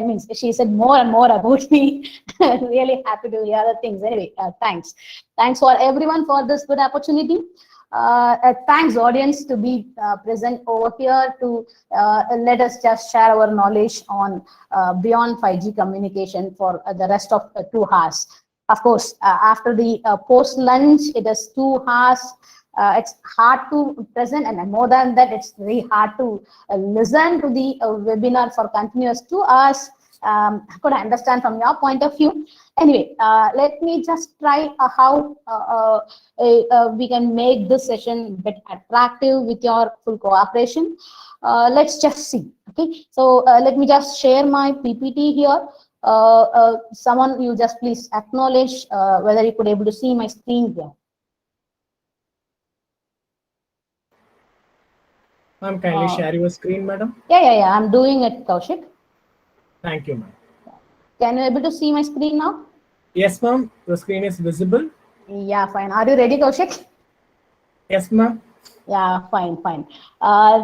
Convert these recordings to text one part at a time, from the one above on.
means she said more and more about me. Really happy to hear the things. Anyway, thanks. Thanks for everyone for this good opportunity. Thanks audience to be present over here to let us just share our knowledge on beyond 5G communication for the rest of 2 hours. Of course, after the post lunch, it is 2 hours. It's hard to present, and more than that, it's very hard to listen to the webinar for continuous 2 hours. I could understand from your point of view. Anyway, let me just try how we can make this session a bit attractive with your full cooperation. Let's just see. Okay, so let me just share my PPT here. Someone, you just please acknowledge whether you could able to see my screen here. Ma'am, kindly share your screen, madam. Yeah. I'm doing it, Kaushik. Thank you, ma'am. Can you able to see my screen now? Yes, ma'am. The screen is visible. Yeah, fine. Are you ready, Kaushik? Yes, ma'am. Yeah, fine.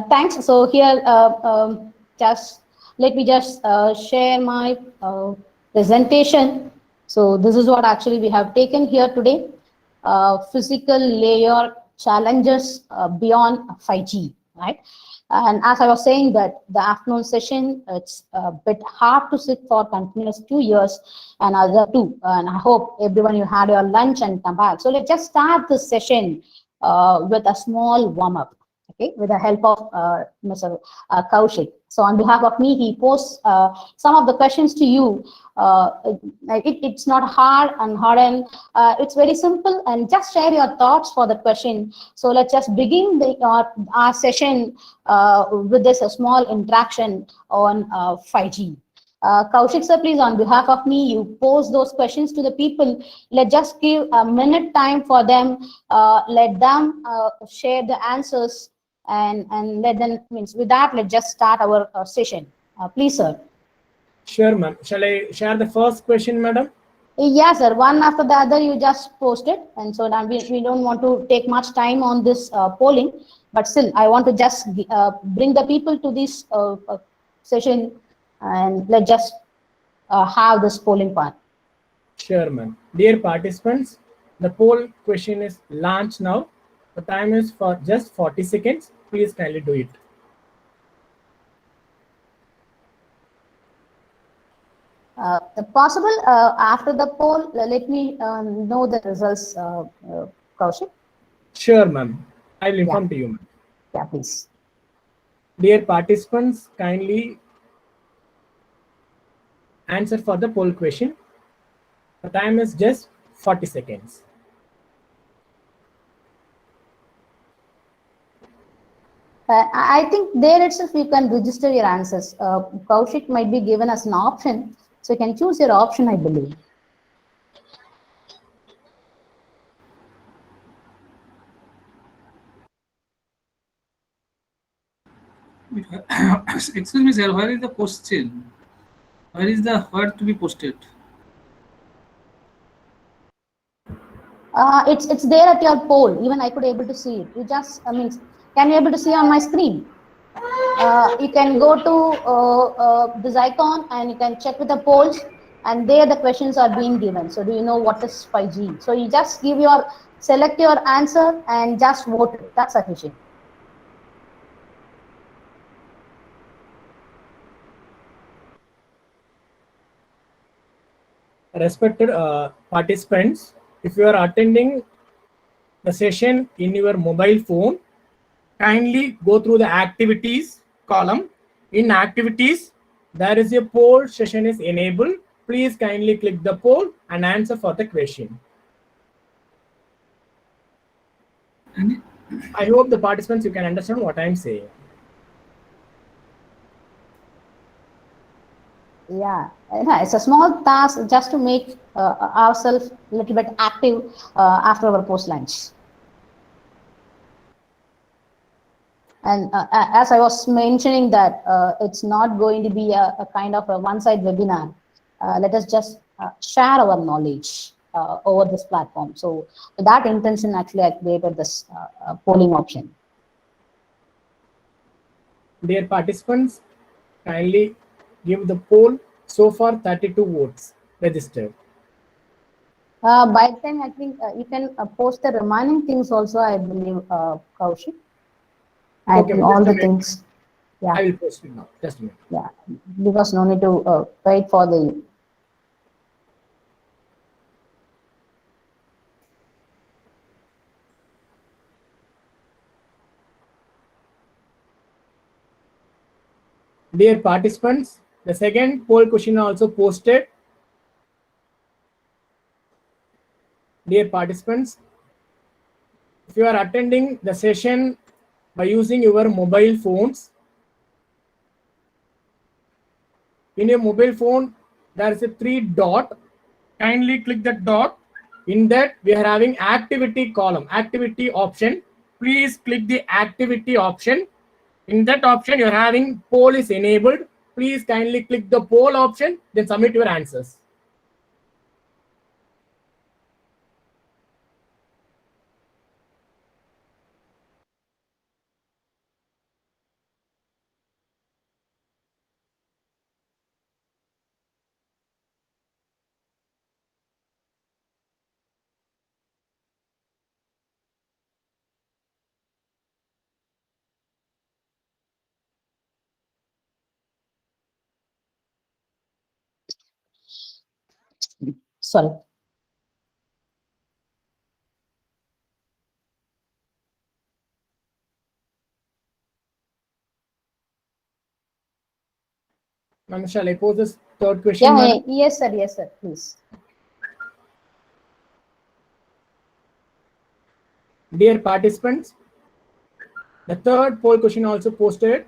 Thanks. So here, just let me just share my presentation. So this is what actually we have taken here today. Physical layer challenges beyond 5G, right? And as I was saying that the afternoon session, it's a bit hard to sit for continuous 2 years and other two. And I hope everyone you had your lunch and come back. So let's just start this session with a small warm-up, okay, with the help of Mr. Kaushik. So on behalf of me, he posts some of the questions to you. It's not hard and it's very simple, and just share your thoughts for the question. So let's just begin our session with this small interaction on 5G. Kaushik sir, please, on behalf of me, you pose those questions to the people. Let's just give a minute time for them. Let them share the answers, and let them, means with that, let's just start our session. Please, sir. Sure, ma'am. Shall I share the first question, madam? Yes, sir. One after the other, you just post it, and so now we don't want to take much time on this polling, but still, I want to just bring the people to this session, and let's just have this polling part. Sure, ma'am. Dear participants, the poll question is launched now. The time is for just 40 seconds. Please kindly do it. Possible after the poll, let me know the results, Kaushik. Sure, ma'am. I will inform to you, ma'am. Yeah, please. Dear participants, kindly answer for the poll question. The time is just 40 seconds. I think there itself you can register your answers. Kaushik might be given as an option, so you can choose your option, I believe. Excuse me, sir. Where is the question? Where is the where to be posted? It's there at your poll. Even I could able to see it. You just, I mean, can you able to see on my screen? You can go to this icon and you can check with the polls, and there the questions are being given. So do you know what is 5G? So you just give your, select your answer and just vote it. That's sufficient. Respected participants, if you are attending the session in your mobile phone, kindly go through the activities column. In activities, there is a poll session is enabled. Please kindly click the poll and answer for the question. I hope the participants, you can understand what I'm saying. Yeah, it's a small task just to make ourselves a little bit active after our post lunch. And as I was mentioning that it's not going to be a kind of a one-side webinar. Let us just share our knowledge over this platform. So with that intention, actually, I created this polling option. Dear participants, kindly give the poll So far, 32 votes registered. By the time, I think you can post the remaining things also, I believe, Kaushik. I Okay, think just all a the minute. things. Yeah, I will post it now. Just a minute. yeah. Because no need to wait for the. Dear participants, the second poll question also posted. Dear participants, if you are attending the session by using your mobile phones, in your mobile phone, there is a 3 dot. Kindly click that dot. In that, we are having activity column, activity option. Please click the activity option. In that option, you're having poll is enabled. Please kindly click the poll option, then submit your answers. Sorry. Ma'am, shall I pose this third question, Yeah, madam? yes, sir. Yes, sir. Please. Dear participants, the third poll question also posted.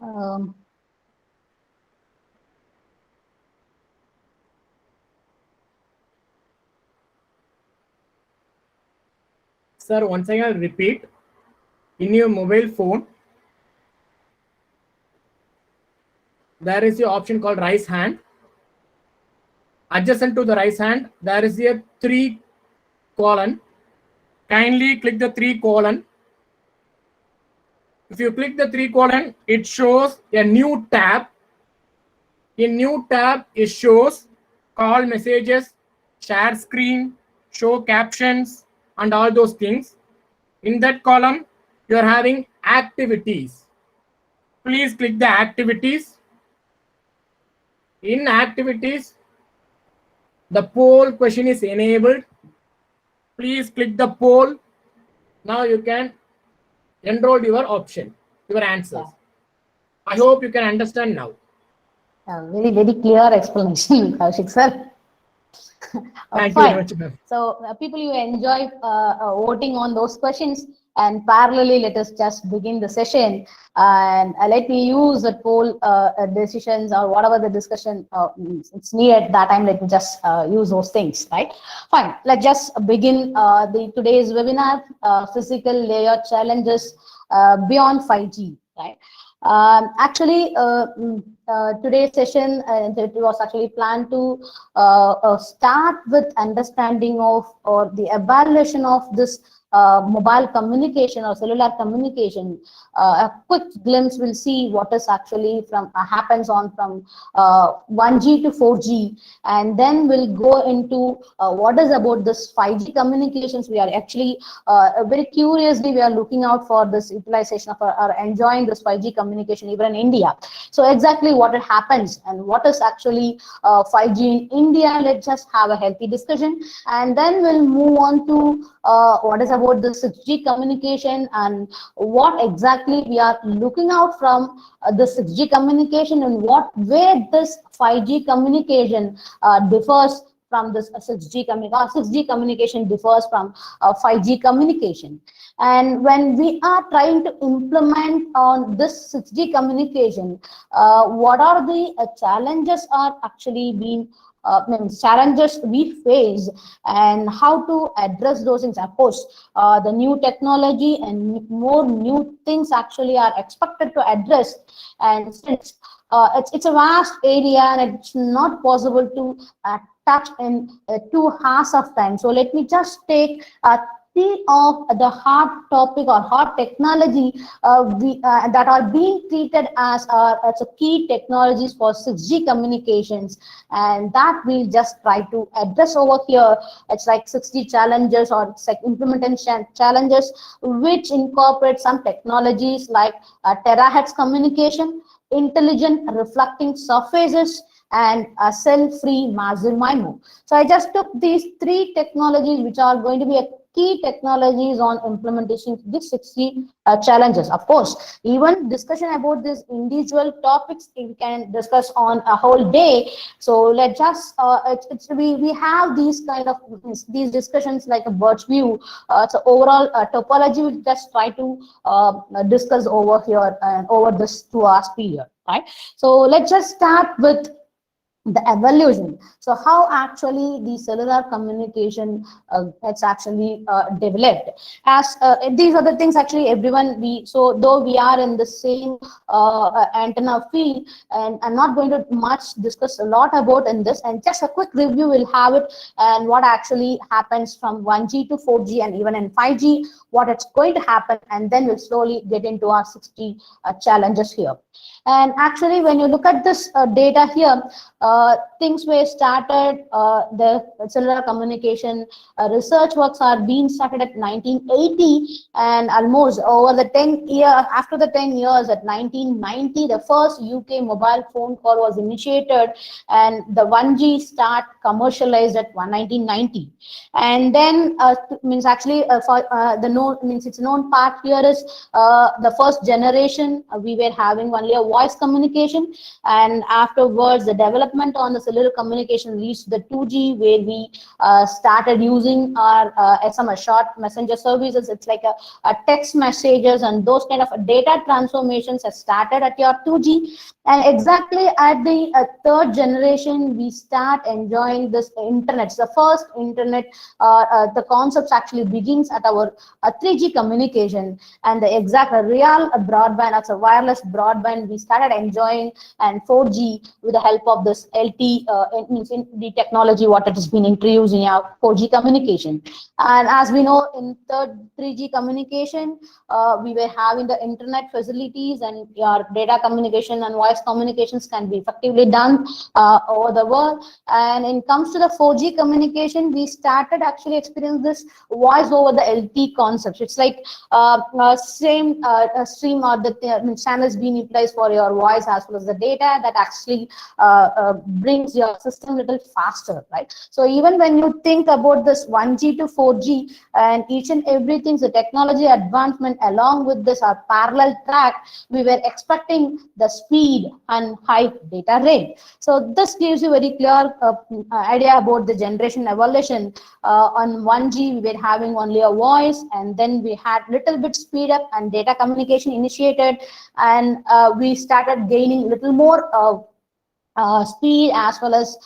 Um, Sir, once again, I'll repeat. In your mobile phone, there is the option called raise hand. Adjacent to the raise hand, there is a 3 colon. Kindly click the 3 colon. If you click the 3 colon, it shows a new tab. In new tab, it shows call messages, share screen, show captions, and all those things. In that column, you are having activities. Please click the activities. In activities, the poll question is enabled. Please click the poll. Now you can enroll your option, your answers. I hope you can understand now. very, very clear explanation, Kaushik, sir. Thank you very Fine. much, ma'am. So, people, you enjoy voting on those questions, and parallelly, let us just begin the session. And let me use the poll decisions or whatever the discussion it's needed that time. Let me just use those things, right? Fine. Let's just begin the today's webinar: physical layer challenges beyond 5G, right? Actually, today's session it was actually planned to start with understanding of or the evaluation of this mobile communication or cellular communication. A quick glimpse will see what is actually from happens on from 1G to 4G, and then we'll go into what is about this 5G communications. We are actually very curiously we are looking out for this utilization of or enjoying this 5G communication even in India. So exactly what it happens and what is actually 5G in India. Let's just have a healthy discussion, and then we'll move on to what is about the 6G communication and what exactly we are looking out from the 6G communication and what where this 5G communication differs from this 6G communication. 6G communication differs from 5G communication. And when we are trying to implement on this 6G communication, what are the challenges are actually being means challenges we face, and how to address those things. Of course, the new technology and more new things actually are expected to address, and since it's a vast area and it's not possible to touch in 2 hours of time. So let me just take three of the hot topic or hot technology that are being treated as a key technologies for 6G communications, and that we'll just try to address over here. It's like 6G challenges, or it's like implementation challenges, which incorporate some technologies like terahertz communication, intelligent reflecting surfaces, and cell-free massive MIMO. So I just took these 3 technologies which are going to be a key technologies on implementation these 6G challenges. Of course, even discussion about these individual topics we can discuss on a whole day. So let's just we have these kind of these discussions like a bird's view. So overall topology we'll just try to discuss over here and over this 2 hours period, right? So let's just start with the evolution. So how actually the cellular communication it's actually developed. As these are the things actually everyone so though we are in the same antenna field, and I'm not going to much discuss a lot about in this, and just a quick review will have it, and what actually happens from 1G to 4G and even in 5G, what it's going to happen, and then we'll slowly get into our 6G challenges here. And actually, when you look at this data here, things were started, the cellular communication research works are being started at 1980, and almost over the 10 years, after the 10 years at 1990, the first UK mobile phone call was initiated, and the 1G start commercialized at 1990. And then means actually for the known means it's known part here is the first generation we were having only a voice communication, and afterwards the development on the cellular communication leads to the 2G, where we started using our SMS short messenger services. It's like a text messages, and those kind of data transformations have started at your 2G. And exactly at the 3rd generation, we start enjoying this internet. So the first internet, the concepts actually begins at our 3G communication, and the exact real broadband, as a wireless broadband, we started enjoying, and 4G with the help of this LT, in the technology what it has been introduced in our 4G communication. And as we know, in 3G communication, we were having the internet facilities, and your data communication and voice communications can be effectively done over the world. And in comes to the 4G communication, we started actually experience this voice over the LT concepts. It's like same stream or the channels being utilized for your voice as well as the data, that actually brings your system a little faster, right? So even when you think about this 1G to 4G and each and everything, the technology advancement along with this are parallel track, we were expecting the speed and high data rate. So this gives you very clear idea about the generation evolution. On 1G, we were having only a voice, and then we had little bit speed up and data communication initiated, and we started gaining little more speed as well as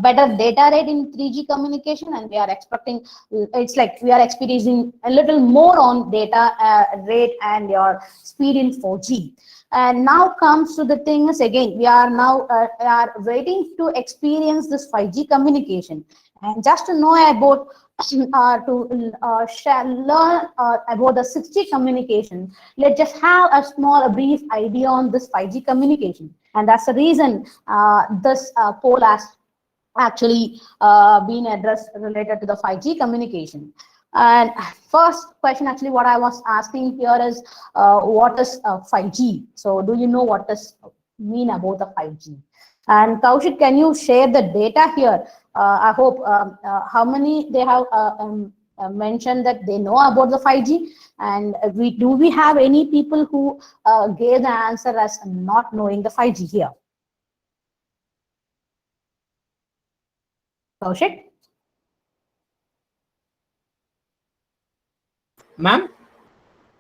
better data rate in 3G communication, and we are expecting, it's like we are experiencing a little more on data rate and your speed in 4G. And now comes to the things again, we are now are waiting to experience this 5G communication. And just to know about learn about the 6G communication, let's just have a brief idea on this 5G communication. And that's the reason this poll has actually been addressed related to the 5G communication. And first question, actually, what I was asking here is, what is 5G? So do you know what does mean about the 5G? And Kaushik, can you share the data here? I hope how many they have mentioned that they know about the 5G, and do we have any people who gave the answer as not knowing the 5G here? Kaushik? Ma'am?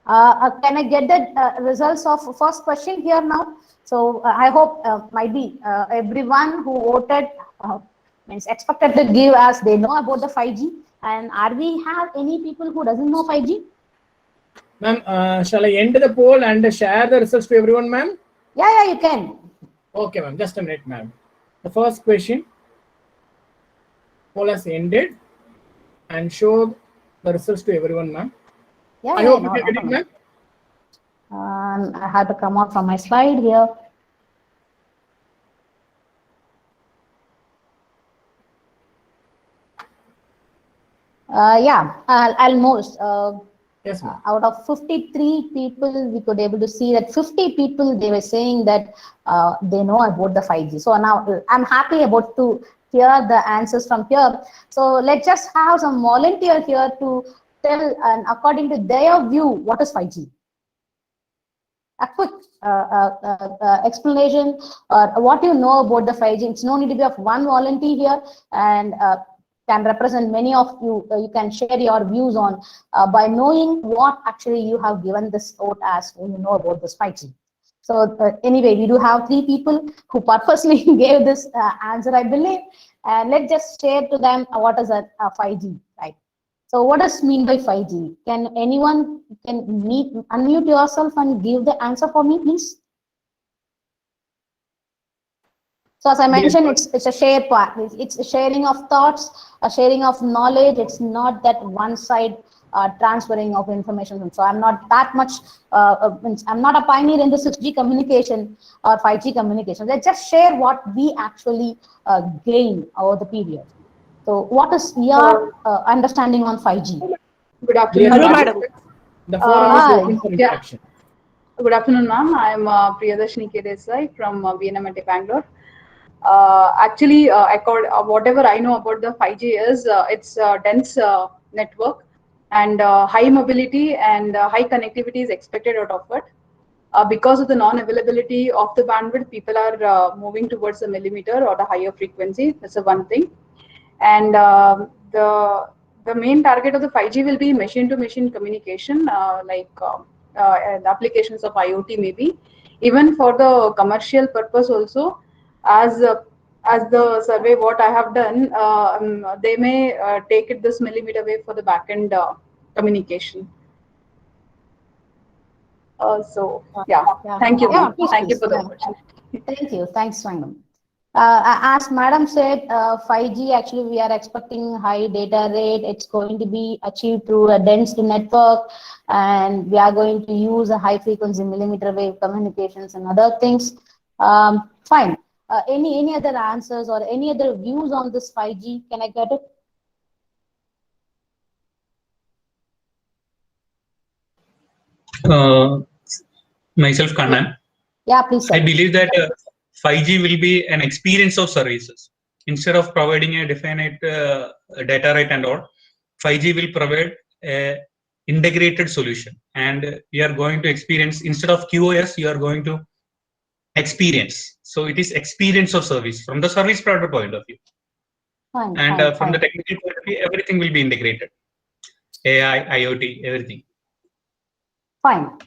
Can I get the results of first question here now? So I hope might be everyone who voted means expected to give us they know about the 5G. And are we have any people who doesn't know 5G? Ma'am, shall I end the poll and share the results to everyone, ma'am? Yeah, you can. Okay, ma'am. Just a minute, ma'am. The first question, poll has ended and show the results to everyone, ma'am. Yeah, I hope you can get it, ma'am. I had to come out from my slide here. Yeah, almost. Yes, ma'am. Out of 53 people, we could able to see that 50 people, they were saying that they know about the 5G. So now I'm happy about to hear the answers from here. So let's just have some volunteer here to tell, and according to their view, what is 5G? A quick explanation or what you know about the 5G. It's no need to be of one volunteer here, and can represent many of you. You can share your views on by knowing what actually you have given this vote as when you know about this 5G. So anyway, we do have 3 people who purposely gave this answer, I believe, and let's just share to them what is a 5G, right? So what does mean by 5G? Can anyone unmute yourself and give the answer for me, please? So as I mentioned, it's a shared part. It's a sharing of thoughts, a sharing of knowledge. It's not that one side transferring of information. So I'm not that much, I'm not a pioneer in the 6G communication or 5G communication. Let's just share what we actually gain over the period. So what is your understanding on 5G? Good afternoon. Hello, madam. The forum is open for interaction. Good afternoon, ma'am. I am Priyadarshini K. Desai from VNMT Bangalore. Actually, whatever I know about the 5G is it's a dense network, and high mobility and high connectivity is expected out of it. Because of the non-availability of the bandwidth, people are moving towards the millimeter or the higher frequency. That's the one thing. And the main target of the 5G will be machine-to-machine communication, the applications of IoT maybe. Even for the commercial purpose also, as the survey what I have done, they may take it this millimeter wave for the backend communication. Yeah, thank you. Yeah, Thank you please. for the opportunity. Thank you. Thanks, madam. As madam said, 5G actually we are expecting high data rate. It's going to be achieved through a dense network, and we are going to use a high frequency millimeter wave communications and other things. Fine. Any other answers or any other views on this 5G? Can I get it? Myself, Kannan. Yeah, please, sir. I believe that 5G will be an experience of services. Instead of providing a definite data rate and all, 5G will provide a integrated solution, and you are going to experience, instead of QoS, you are going to experience. So it is experience of service from the service provider point of view. Fine, And fine, from fine. the technical point of view, everything will be integrated. AI, IoT, everything. Fine.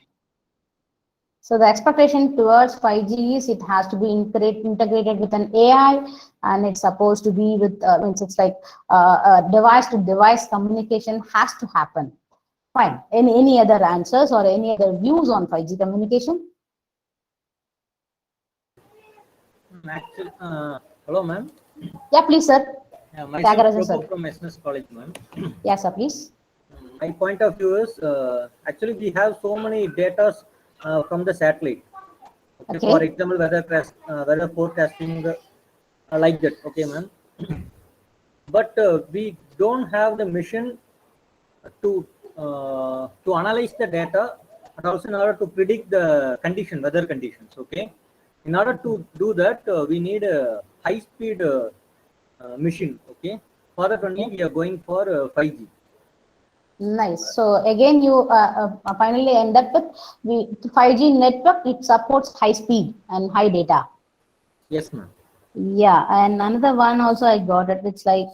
So the expectation towards 5G is it has to be integrated with an AI, and it's supposed to be with, it's like device-to-device communication has to happen. Fine. Any other answers or any other views on 5G communication? Actually, hello, ma'am. Yeah, please, sir. Myself Prabhu from SNS College, ma'am. Yes, sir, please. My point of view is actually we have so many data from the satellite. Okay. For example, weather forecasting, like that. Okay, ma'am. But we don't have the mission to analyze the data, and also in order to predict the weather conditions. Okay. In order to do that, we need a high-speed machine. Okay. For that only, we are going for 5G. Nice. So again, you finally end up with the 5G network. It supports high speed and high data. Yes, ma'am. Yeah, and another one also I got it. It's like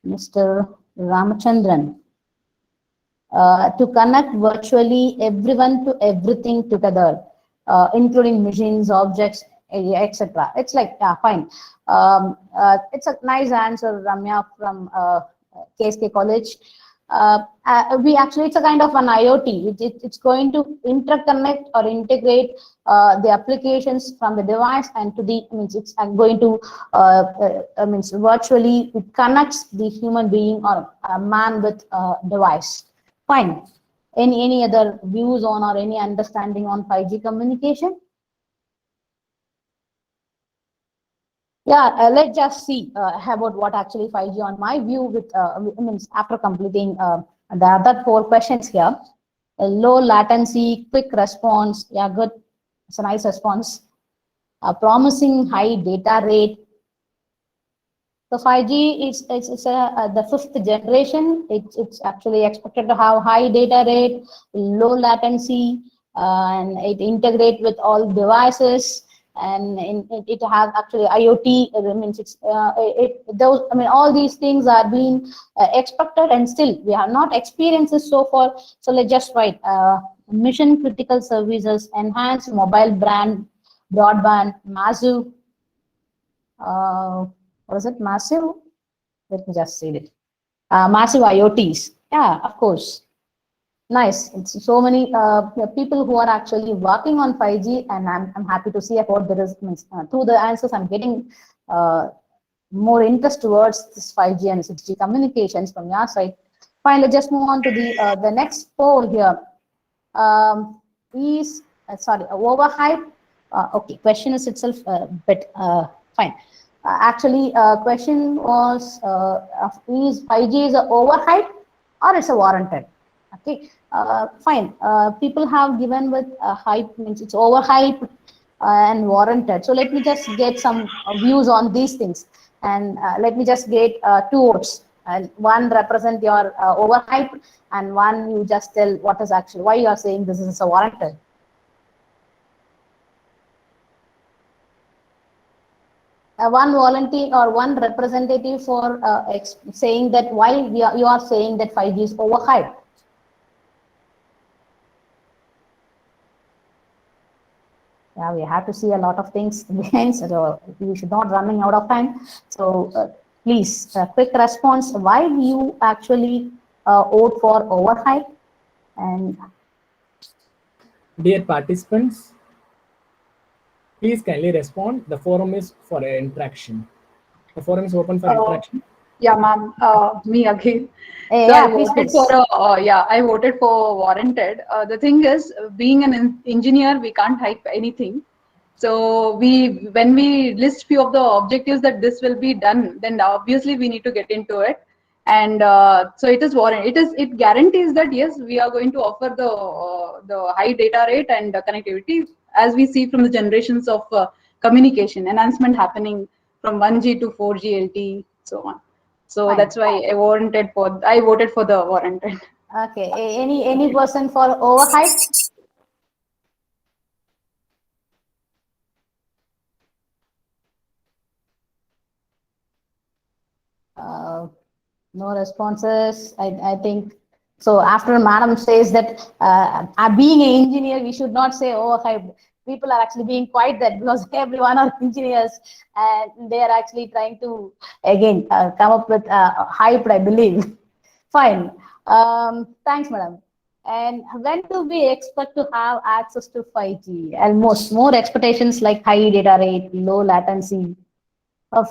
Mr. Ramachandran. To connect virtually everyone to everything together, including machines, objects, etc. It's like, yeah, fine. It's a nice answer, Ramya from KSK College. We actually, it's a kind of an IoT. It's going to interconnect or integrate the applications from the device and to the, means it's going to, means virtually it connects the human being or a man with a device. Fine. Any other views on or any understanding on 5G communication? Yeah, let's just see about what actually 5G on my view with means after completing the other 4 questions here. A low latency, quick response. Yeah, good. It's a nice response. Promising high data rate. So 5G is the 5th generation. It's actually expected to have high data rate, low latency, and it integrate with all devices. And it has actually IoT. It means those. I mean, all these things are being expected, and still we have not experienced this so far. So let's just write mission critical services, enhanced mobile brand, broadband, massive. What is it? Massive. Let me just say it. Massive IoTs. Yeah, of course. Nice. It's so many people who are actually working on 5G, and I'm happy to see about the results. Through the answers, I'm getting more interest towards this 5G and 6G communications from your side. Finally, just move on to the next poll here. Is sorry, overhype? Okay, question is itself a bit fine. Actually, question was is 5G is a overhype or it's a warranted? Okay, fine. People have given with hype, means it's overhyped and warranted. So let me just get some views on these things, and let me just get 2 votes. And one represent your overhyped, and one you just tell what is actually why you are saying this is a warranted. One volunteer or one representative for saying that why you are saying that 5G is overhyped. Yeah, we have to see a lot of things behind, so we should not running out of time. So please, quick response. Why do you actually vote for overhype? And Dear participants, please kindly respond. The forum is for interaction. The forum is open for interaction. Yeah, ma'am. Me again. So yeah, I please, voted please. for I voted for warranted. The thing is, being an engineer, we can't hype anything. So when we list few of the objectives that this will be done, then obviously we need to get into it. And so it is warranted. It guarantees that yes, we are going to offer the high data rate and connectivity, as we see from the generations of communication enhancement happening from 1G to 4G LTE, so on. So Fine. that's why I voted for the warranted. Okay, any person for overhype? No responses. I think so. After Madam says that being an engineer, we should not say overhyped. People are actually being quite that because everyone are engineers and they are actually trying to again come up with hyped, I believe. Fine. Thanks, Madam. And when do we expect to have access to 5G? Almost more expectations like high data rate, low latency.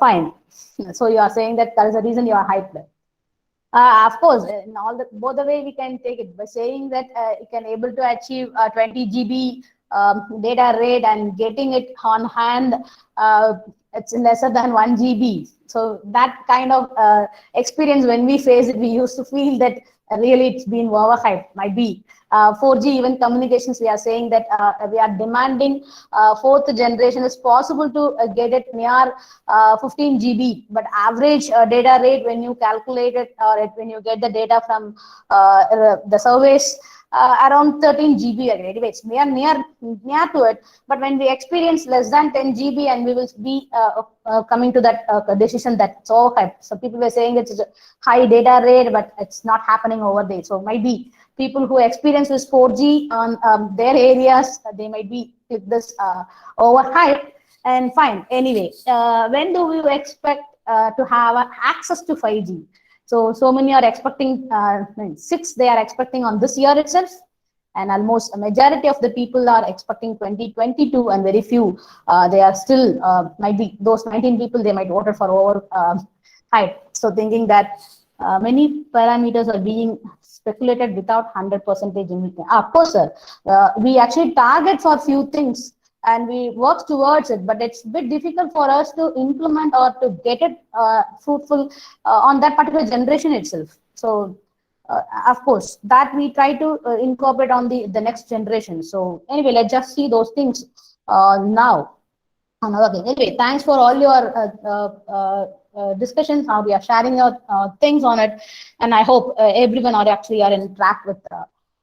Fine. So you are saying that is the reason you are hyped. Of course, in all the both the way we can take it by saying that you can able to achieve 20 GB data rate and getting it on hand, it's lesser than 1 GB. So that kind of experience when we face it, we used to feel that really it's been overhyped. Might be 4G even communications. We are saying that we are demanding 4th generation is possible to get it near 15 GB, but average data rate when you calculate it or when you get the data from the surveys, around 13 GB. Anyway, it's near to it. But when we experience less than 10 GB, and we will be coming to that decision that so high. So people were saying it's a high data rate, but it's not happening over there. So might be people who experience this 4G on their areas, they might be with this overhyped. And fine. Anyway, when do we expect to have access to 5G? So many are expecting 6. They are expecting on this year itself, and almost a majority of the people are expecting 2022, and very few they are still might be those 19 people, they might vote for over hype. So thinking that many parameters are being speculated without 100% of course, sir, we actually target for few things and we work towards it, but it's a bit difficult for us to implement or to get it fruitful on that particular generation itself. So of course that we try to incorporate on the next generation. So anyway, let's just see those things now. Anyway, thanks for all your discussions, how we are sharing your things on it, and I hope everyone are actually are in track with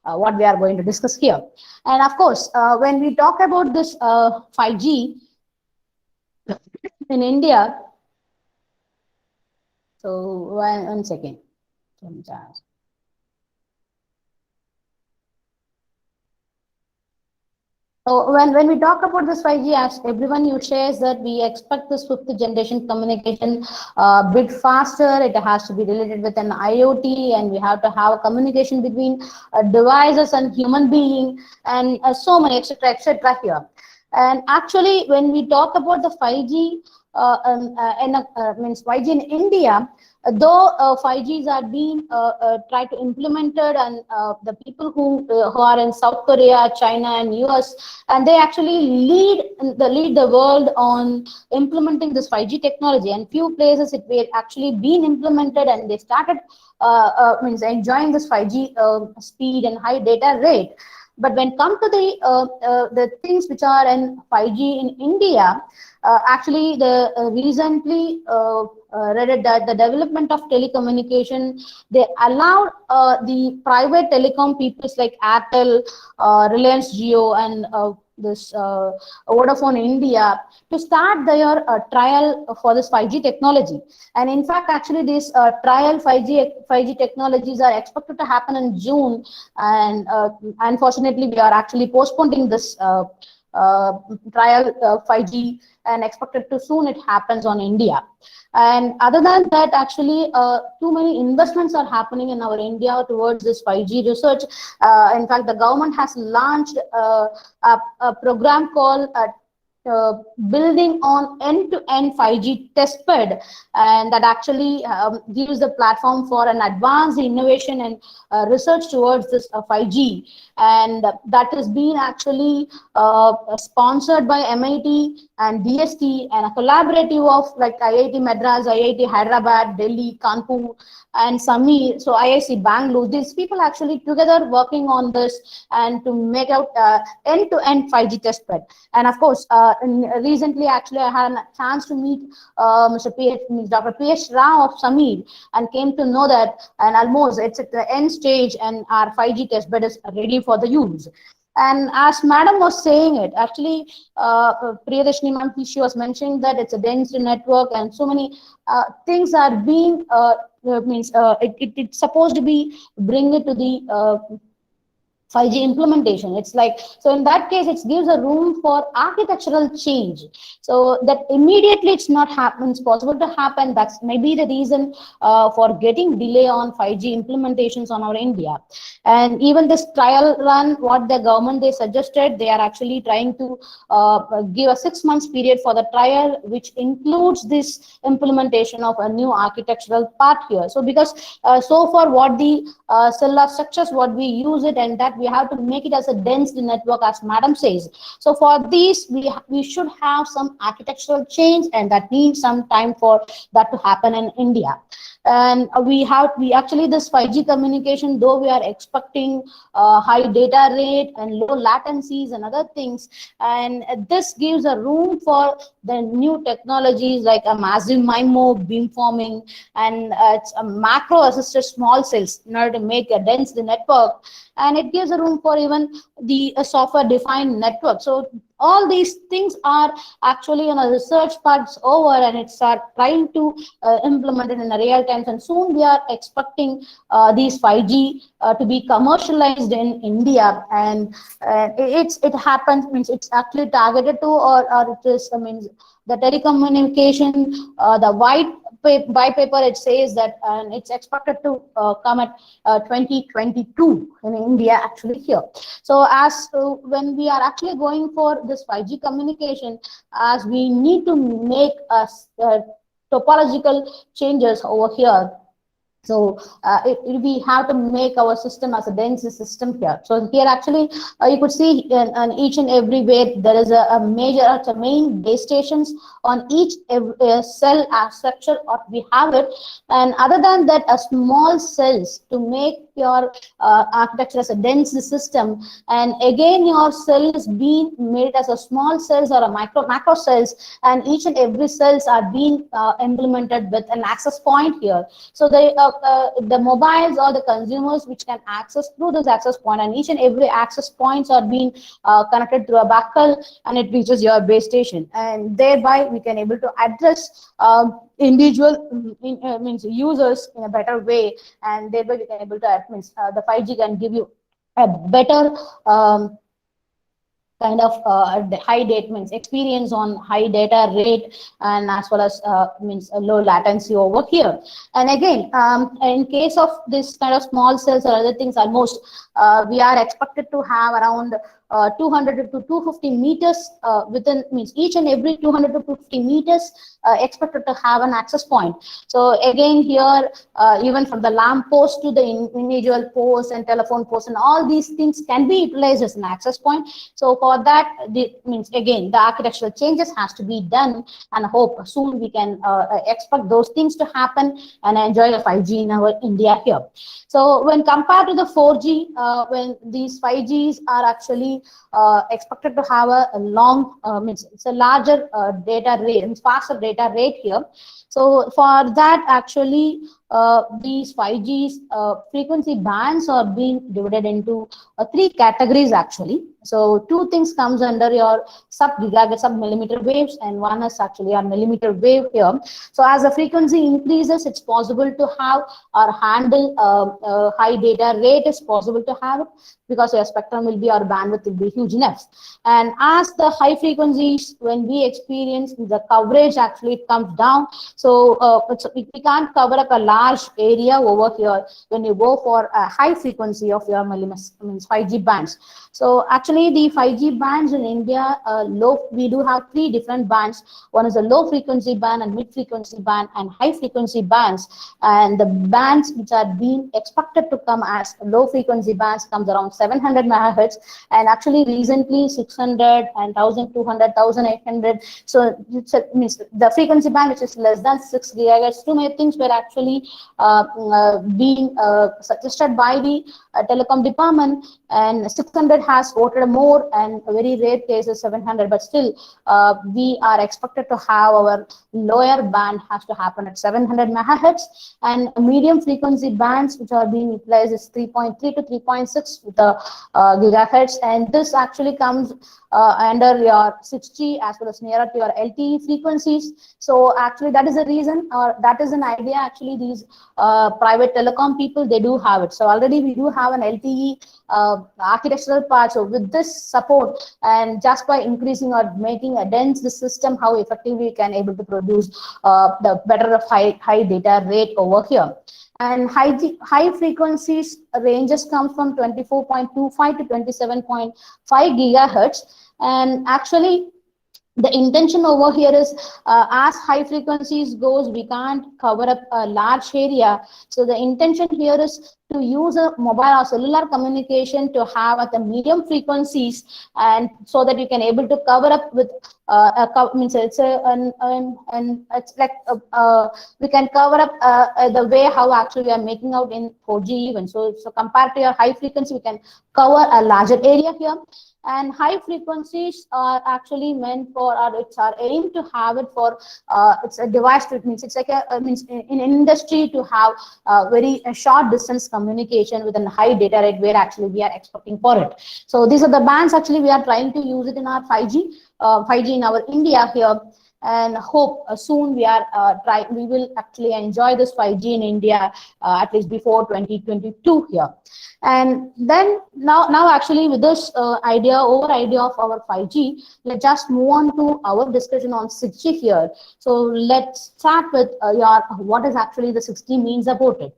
what we are going to discuss here. And of course, when we talk about this 5G in India, so one second. So when we talk about this 5G, as everyone you shares that we expect this 5th generation communication a bit faster. It has to be related with an IoT, and we have to have a communication between devices and human being, and so many etc here. And actually, when we talk about the 5G means 5G in India, though 5Gs are being tried to implemented, and the people who are in South Korea, China, and US, and they actually lead the world on implementing this 5G technology. And few places it will actually been implemented, and they started means enjoying this 5G speed and high data rate. But when come to the things which are in 5G in India, actually the recently read it that the development of telecommunication, they allowed the private telecom peoples like Airtel, Reliance Jio, and this Vodafone India to start their trial for this 5G technology. And in fact, actually these trial 5G technologies are expected to happen in June, and unfortunately we are actually postponing this trial 5G, and expected to soon it happens on India. And other than that, actually too many investments are happening in our India towards this 5G research. In fact, the government has launched a program called building on end-to-end 5G testbed, and that actually gives the platform for an advanced innovation and research towards this 5G. And that has been actually sponsored by MIT and DST, and a collaborative of like IIT Madras, IIT Hyderabad, Delhi, Kanpur, and Samir, so IIC Bangalore. These people actually together working on this and to make out end-to-end 5G testbed. And of course, recently actually I had a chance to meet Dr. P.H. Rao of Samir, and came to know that, and almost it's at the end stage, and our 5G testbed is ready for the use. And as madam was saying it, actually Priyadarshini ma'am, she was mentioning that it's a dense network, and so many things are being it's supposed to be bring it to the 5G implementation. It's like, so in that case, it gives a room for architectural change, so that immediately it's not happens possible to happen. That's maybe the reason for getting delay on 5G implementations on our India. And even this trial run, what the government they suggested, they are actually trying to give a 6 months period for the trial, which includes this implementation of a new architectural part here. So because so far what the cellular structures, what we use it, and that we have to make it as a dense network, as madam says. So for these, we should have some architectural change, and that needs some time for that to happen in India. And we actually this 5G communication, though we are expecting high data rate and low latencies and other things, and this gives a room for the new technologies like a massive MIMO beamforming, and it's a macro assisted small cells in order to make a dense network, and it gives gives a room for even the software defined network. So all these things are actually in a research parts over, and it's trying to implement it in a real time. And soon we are expecting these 5G to be commercialized in India, and it happens, means it's actually targeted to, or it is, I mean, the telecommunication, the white paper, it says that, and it's expected to come at 2022 in India actually here. So as when we are actually going for this 5G communication, as we need to make topological changes over here. So we have to make our system as a dense system here. So here actually you could see in each and every way there is a main base stations on each cell structure, or we have it. And other than that, a small cells to make your architecture as a dense system. And again, your cell is being made as a small cells or a macro cells, and each and every cells are being implemented with an access point here. So the mobiles or the consumers which can access through this access point, and each and every access points are being connected through a backhaul, and it reaches your base station, and thereby we can able to address individual means users in a better way, and thereby we can able to means the 5G can give you a better kind of high data means experience on high data rate, and as well as means a low latency over here. And again, in case of this kind of small cells or other things, almost we are expected to have around 200 to 250 meters within, means each and every 200 to 250 meters expected to have an access point. So again here, even from the lamp post to the individual post and telephone post, and all these things can be utilized as an access point. So for that, means again, the architectural changes has to be done, and I hope soon we can expect those things to happen and enjoy the 5G in our India here. So when compared to the 4G, when these 5Gs are actually expected to have a long, means it's a larger data rate, it's faster data rate here. So for that, actually, these 5Gs frequency bands are being divided into 3 categories actually. So 2 things comes under your sub-gigahertz, sub-millimeter waves, and one is actually a millimeter wave here. So as the frequency increases, it's possible to have or handle high data rate is possible to have it, because your spectrum will be, or bandwidth will be huge enough. And as the high frequencies, when we experience the coverage, actually it comes down. So we can't cover up a large area over here when you go for a high frequency of your means 5G bands. So actually the 5G bands in India, we do have 3 different bands. One is a low frequency band, and mid frequency band, and high frequency bands. And the bands which are being expected to come as low frequency bands comes around 700 megahertz, and actually recently 600 and 1200, 1800. So it means the frequency band which is less than 6 gigahertz. Too many things were actually being suggested by the telecom department, and 600 has voted more, and a very rare cases 700. But still, we are expected to have our lower band has to happen at 700 megahertz, and medium frequency bands which are being utilized is 3.3 to 3.6 with the gigahertz, and this actually comes under your 6G as well as nearer to your LTE frequencies. So actually that is the reason, or that is an idea actually these private telecom people, they do have it. So already we do have an LTE architectural part. So with this support, and just by increasing or making a dense the system, how effectively we can able to produce the better of high data rate over here. And high frequencies ranges come from 24.25 to 27.5 gigahertz. And actually the intention over here is, as high frequencies goes, we can't cover up a large area. So the intention here is to use a mobile or cellular communication to have at the medium frequencies, and so that you can able to cover up with means it's it's like we can cover up the way how actually we are making out in 4G even. So compared to your high frequency, we can cover a larger area here. And high frequencies are actually meant for, or it's our aim to have it for, it's a device, it means it's like a means in industry to have very short distance communication with a high data rate where actually we are expecting for it. So these are the bands actually we are trying to use it in our 5G in our India here, and hope soon we will actually enjoy this 5G in India at least before 2022 here. And then now actually with this idea of our 5G, let's just move on to our discussion on 6G here. So let's start with what is actually the 6G means about it.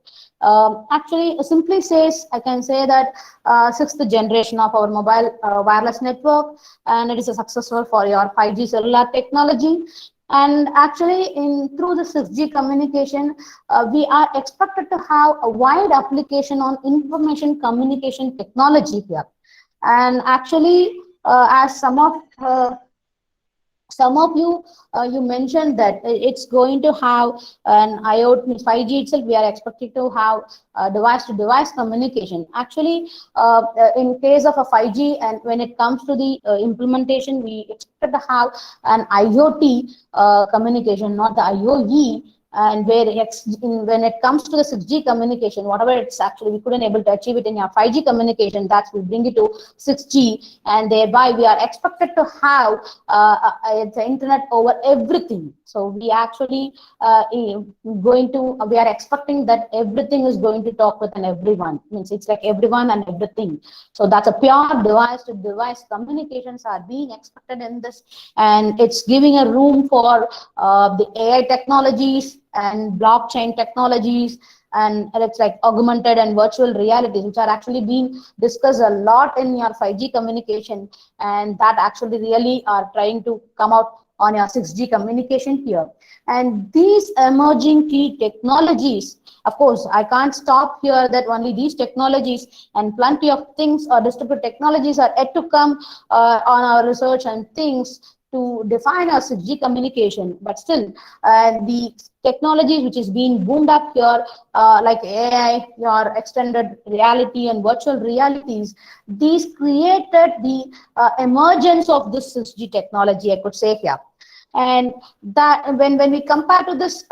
Actually, simply says, I can say that 6th generation of our mobile wireless network, and it is a successor for your 5G cellular technology. And actually, through the 6G communication, we are expected to have a wide application on information communication technology here. And actually, as some of you mentioned that it's going to have an IoT 5G itself. We are expected to have device-to-device communication. Actually, in case of a 5G, and when it comes to the implementation, we expect to have an IoT communication, not the IoE. And when it comes to the 6G communication, whatever it's actually we couldn't able to achieve it in your 5G communication, that's we bring it to 6G, and thereby we are expected to have the internet over everything. So we actually we are expecting that everything is going to talk with everyone. Means it's like everyone and everything. So that's a pure device-to-device communications are being expected in this, and it's giving a room for the AI technologies and blockchain technologies, and it's like augmented and virtual realities, which are actually being discussed a lot in your 5G communication, and that actually really are trying to come out on your 6G communication here. And these emerging key technologies, of course, I can't stop here that only these technologies, and plenty of things or distributed technologies are yet to come on our research and things to define our 6G communication. But still, the technologies which is being boomed up here, like AI, your extended reality and virtual realities, these created the emergence of this 6G technology, I could say here. And that when we compare to this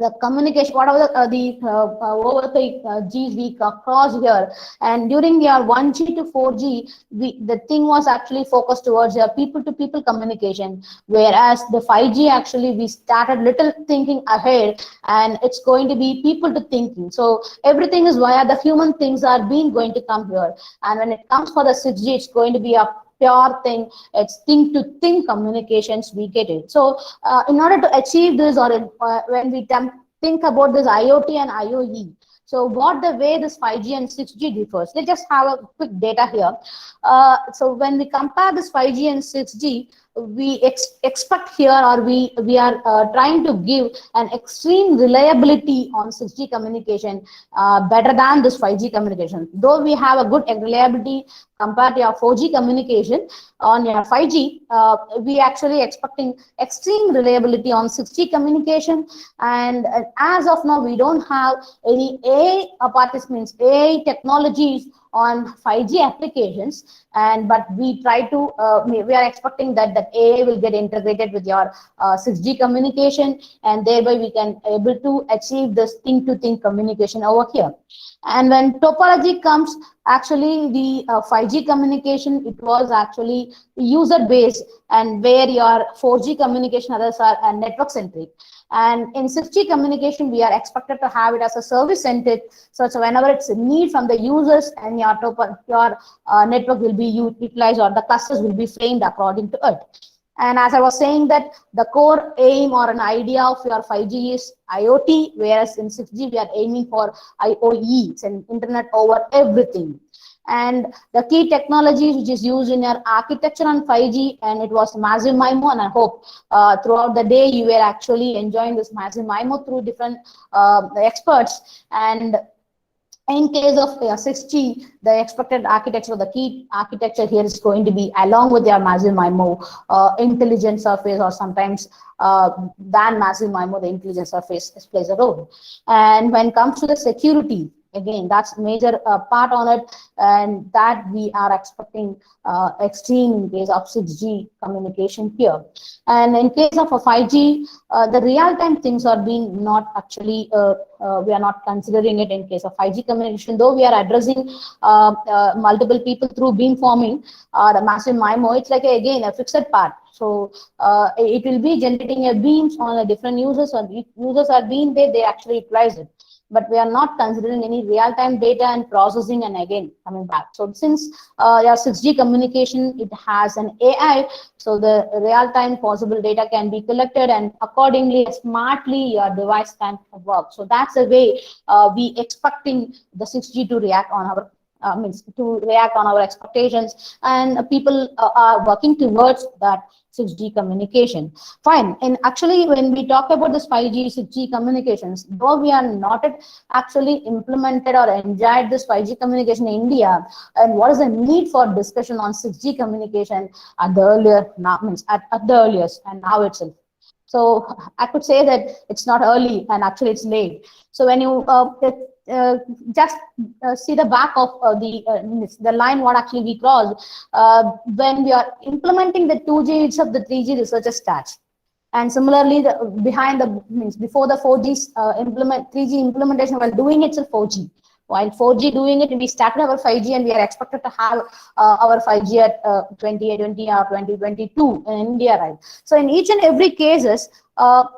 the communication, whatever over the G's we cross here, and during your 1G to 4G, the thing was actually focused towards your people-to-people communication, whereas the 5G actually we started little thinking ahead, and it's going to be people to thinking. So everything is via the human things are being going to come here, and when it comes for the 6G, it's going to be a pure thing. It's think to think communications we get it. So in order to achieve this, or when we think about this IoT and IoE, so what the way this 5G and 6G differs, let's just have a quick data here. So when we compare this 5G and 6G, we expect here, or we are trying to give an extreme reliability on 6G communication, better than this 5G communication. Though we have a good reliability compared to your 4G communication, on your 5G, we actually expecting extreme reliability on 6G communication. And as of now, we don't have any AI technologies on 5G applications, but we try to we are expecting that AI will get integrated with your 6G communication, and thereby we can able to achieve this thing to thing communication over here. And when topology comes, actually the 5G communication, it was actually user based, and where your 4G communication others are network centric. And in 6G communication, we are expected to have it as a service centric. So whenever it's a need from the users, and your network will be utilized, or the clusters will be framed according to it. And as I was saying that the core aim or an idea of your 5G is IoT, whereas in 6G we are aiming for IoE, it's an internet over everything. And the key technologies which is used in your architecture on 5G, and it was massive MIMO, and I hope throughout the day you were actually enjoying this massive MIMO through different experts. And in case of 6G, the expected architecture, the key architecture here is going to be along with your massive MIMO, intelligent surface, or sometimes than massive MIMO, the intelligent surface plays a role. And when it comes to the security, again, that's major part on it, and that we are expecting extreme in case of 6G communication here. And in case of a 5G, the real-time things are being not actually, we are not considering it in case of 5G communication, though we are addressing multiple people through beamforming or a massive MIMO. It's like, again, a fixed part. So it will be generating a beams on a different users, or users are being there, they actually utilize it. But we are not considering any real-time data and processing and again coming back. So since your 6G communication, it has an AI, so the real-time possible data can be collected and accordingly, smartly your device can work. So that's the way we expecting the 6G to react on our expectations, and people are working towards that 6G communication. Fine. And actually, when we talk about this 5G, 6G communications, though we are not actually implemented or enjoyed this 5G communication in India, and what is the need for discussion on 6G communication at the earlier, at the earliest and now itself. So I could say that it's not early and actually it's late. So when you just see the back of the line what actually we crossed when we are implementing the 2G itself, the 3G researcher starts. And similarly, before the 4G 3G implementation, while doing itself 4G. While 4G doing it, we started our 5G and we are expected to have our 5G at 2020 or 2022 in India, right? So in each and every cases,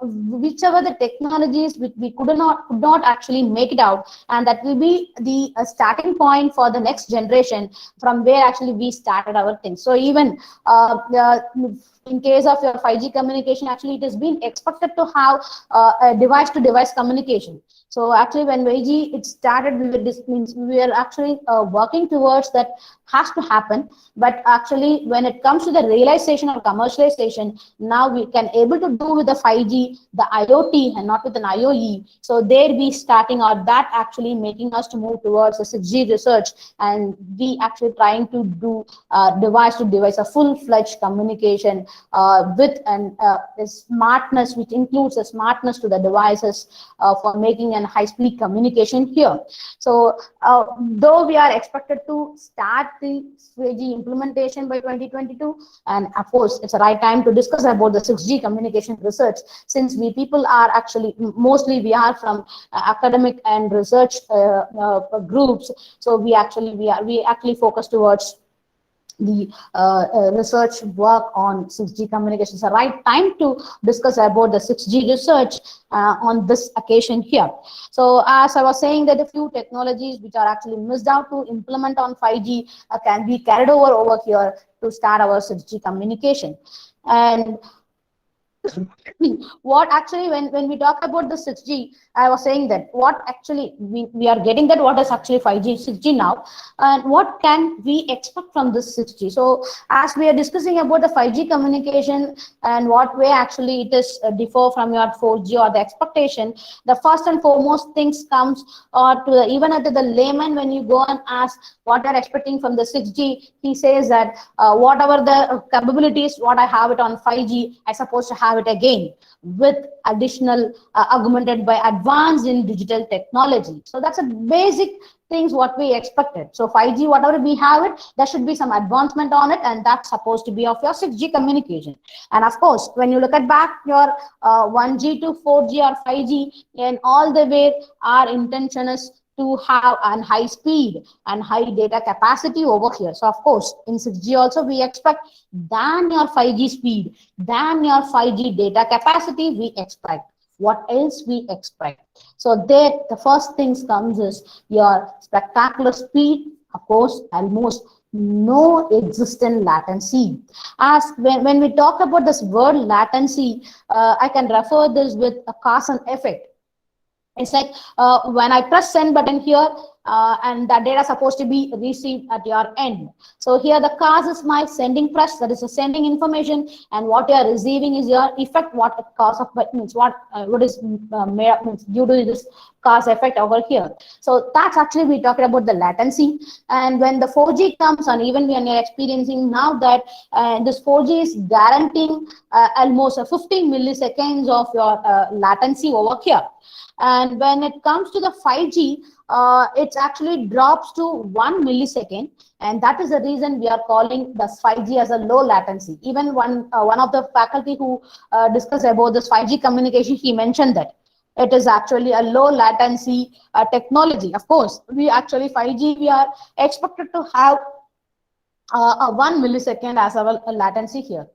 whichever the technologies we could not actually make it out, and that will be the starting point for the next generation from where actually we started our things. So even in case of your 5G communication, actually it has been expected to have a device-to-device communication. So actually, when 5G it started, we were actually working towards that has to happen. But actually, when it comes to the realization or commercialization, now we can able to do with the 5G, the IoT, and not with an IoE. So there we starting out that actually making us to move towards the 6G research, and we actually trying to do device-to-device, a full-fledged communication with a smartness, which includes a smartness to the devices for making an high-speed communication here. So though we are expected to start the 5G implementation by 2022, and of course it's the right time to discuss about the 6G communication research, since we people are actually mostly we are from academic and research groups. So we actually focus towards the research work on 6G communication. It's the right time to discuss about the 6G research on this occasion here. So as I was saying, that a few technologies which are actually missed out to implement on 5G can be carried over here to start our 6G communication. And what actually, when we talk about the 6G, I was saying that what actually we are getting that what is actually 5G, 6G now, and what can we expect from this 6G. So as we are discussing about the 5G communication and what way actually it is differ from your 4G or the expectation, the first and foremost things comes to the, even at the layman, when you go and ask what you're expecting from the 6G, he says that whatever the capabilities, what I have it on 5G, I supposed to have it again with additional augmented by advanced in digital technology. So that's a basic things what we expected. So 5G, whatever we have it, there should be some advancement on it, and that's supposed to be of your 6G communication. And of course, when you look at back your 1G to 4G or 5G, and all the way our intention is to have a high speed and high data capacity over here. So of course, in 6G also we expect than your 5G speed, than your 5G data capacity we expect. What else we expect? So there, the first things comes is your spectacular speed, of course, almost no existent latency. As when we talk about this word latency, I can refer this with a cause and effect. It's like when I press send button here, and that data is supposed to be received at your end. So here the cause is my sending press, that is a sending information, and what you are receiving is your effect, what the cause of means, what is means due to this cause effect over here. So that's actually we talking about the latency. And when the 4G comes, and even when you're experiencing now that this 4G is guaranteeing almost 15 milliseconds of your latency over here. And when it comes to the 5G, it actually drops to 1 millisecond, and that is the reason we are calling the 5G as a low latency. Even one of the faculty who discussed about this 5G communication, he mentioned that it is actually a low latency technology. Of course, we actually 5G, we are expected to have a 1 millisecond as our latency here.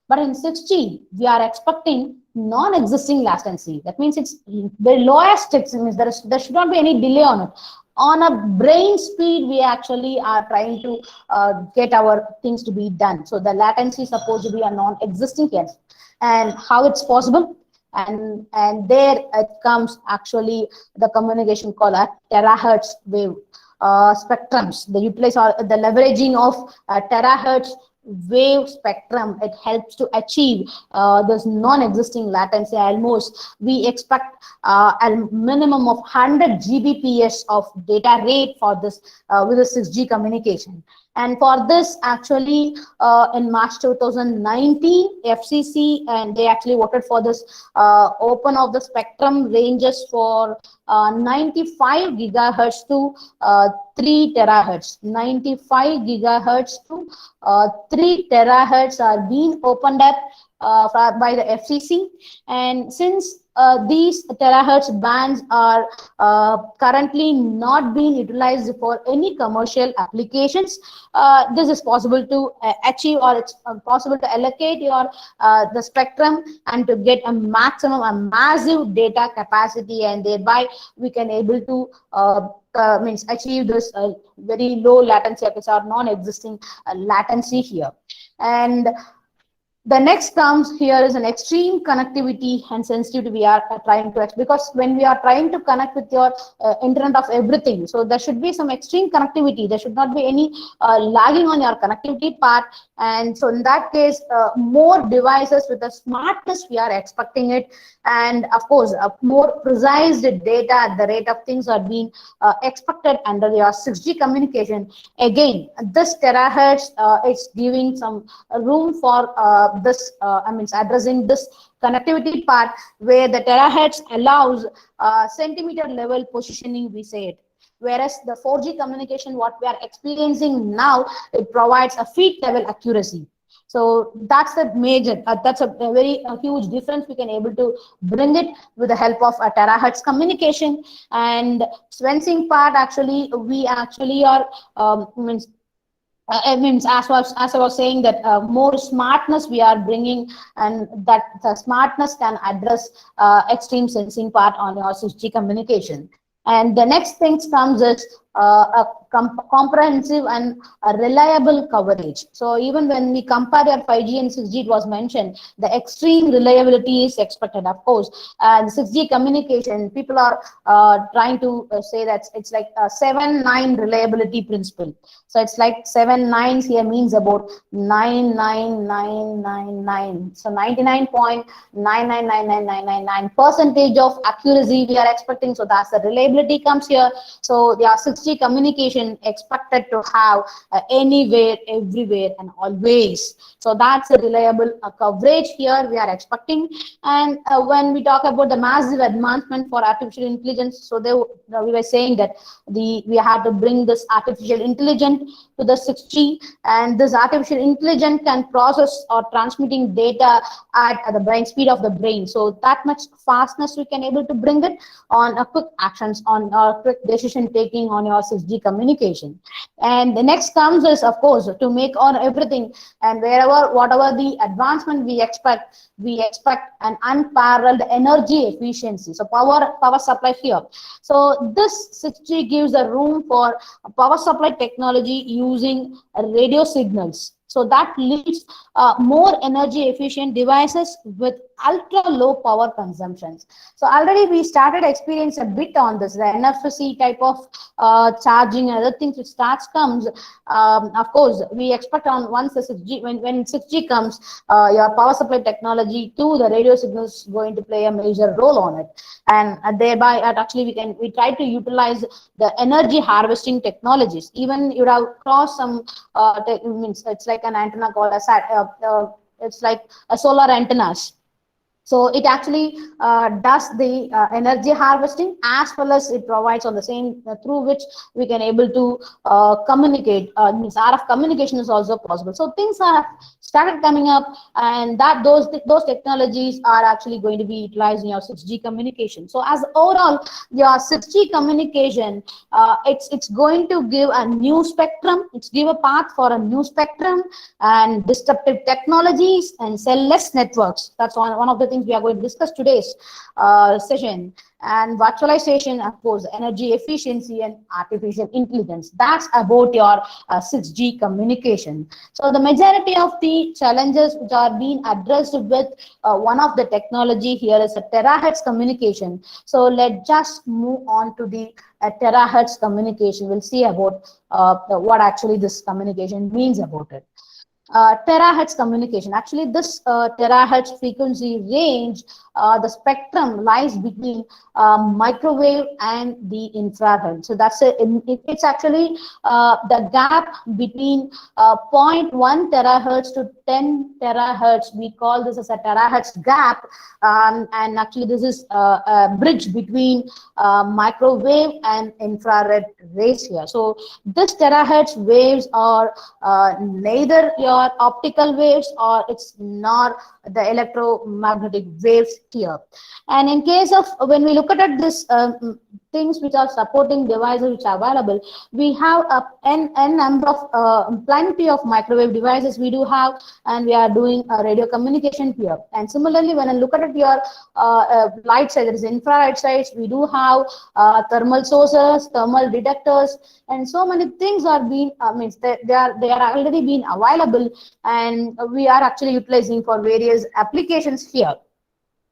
But in 6G, we are expecting non-existing latency. That means it's the lowest, it means there should not be any delay on it. On a brain speed, we actually are trying to get our things to be done. So the latency is supposed to be a non-existing here. And how it's possible? And there it comes actually the communication called a terahertz wave spectrums. They utilize the leveraging of terahertz wave spectrum. It helps to achieve this non-existing latency. Almost we expect a minimum of 100 Gbps of data rate for this with a 6G communication. And for this, actually, in March 2019, FCC, and they actually voted for this open of the spectrum ranges for 95 gigahertz to 3 terahertz. 95 gigahertz to 3 terahertz are being opened up by the FCC. And since these terahertz bands are currently not being utilized for any commercial applications, this is possible to achieve, or it's possible to allocate your the spectrum and to get a maximum, a massive data capacity, and thereby we can able to means achieve this very low latency, or non-existing latency here. And the next comes here is an extreme connectivity and sensitivity we are trying to, because when we are trying to connect with your Internet of Everything, so there should be some extreme connectivity. There should not be any lagging on your connectivity part. And so in that case, more devices with the smartness we are expecting it. And of course, more precise data at the rate of things are being expected under your 6G communication. Again, this terahertz is giving some room for this, addressing this connectivity part, where the terahertz allows centimeter level positioning, we say it. Whereas the 4G communication, what we are experiencing now, it provides a feet level accuracy. So that's the major, that's a very huge difference we can able to bring it with the help of a terahertz communication. And sensing part, actually, we actually are, as I was saying, that more smartness we are bringing, and that the smartness can address extreme sensing part on your 6G communication. And the next thing comes is a comprehensive and a reliable coverage. So even when we compare your 5G and 6G, it was mentioned, the extreme reliability is expected, of course. And 6G communication, people are trying to say that it's like a 7-9 reliability principle. So it's like 7 nines here means about 99999. So 99.9999999% of accuracy we are expecting. So that's the reliability comes here. So the 6G communication expected to have anywhere, everywhere, and always. So that's a reliable coverage here we are expecting. And when we talk about the massive advancement for artificial intelligence, so we were saying that we have to bring this artificial intelligence to the 6G, and this artificial intelligence can process or transmitting data at the brain speed of the brain. So that much fastness we can able to bring it on a quick actions, on a quick decision taking on your 6G communication. And the next comes is, of course, to make on everything, and whatever the advancement we expect an unparalleled energy efficiency. So power supply here. So this 6G gives a room for power supply technology using radio signals. So that leads more energy efficient devices with ultra low power consumptions. So already we started experience a bit on this, the NFC type of charging and other things which comes. Of course, we expect on once the 6G, when 6G comes, your power supply technology to the radio signals is going to play a major role on it. And thereby actually we try to utilize the energy harvesting technologies. Even you have crossed some means it's like an antenna called a it's like a solar antennas. So it actually does the energy harvesting, as well as it provides on the same through which we can able to communicate. Means RF communication is also possible. So things are started coming up, and that those technologies are actually going to be utilized in your 6G communication. So as overall, your 6G communication, it's going to give a new spectrum. It's give a path for a new spectrum and disruptive technologies and cell-less networks. That's one of the things we are going to discuss today's session. And virtualization, of course, energy efficiency and artificial intelligence. That's about your 6G communication. So the majority of the challenges which are being addressed with one of the technology here is a terahertz communication. So let's just move on to the terahertz communication. We'll see about what actually this communication means about it. Terahertz communication. Actually, this terahertz frequency range, the spectrum lies between microwave and the infrared. So that's it's actually the gap between 0.1 terahertz to 10 terahertz. We call this as a terahertz gap, and actually this is a bridge between microwave and infrared rays here. So this terahertz waves are neither your optical waves or it's not the electromagnetic waves here. And in case of when we look at this things which are supporting devices which are available, we have a n number of plenty of microwave devices we do have, and we are doing radio communication here. And similarly, when I look at your light side, there is infrared sides, we do have thermal sources, thermal detectors, and so many things are being means they are already been available, and we are actually utilizing for various applications here.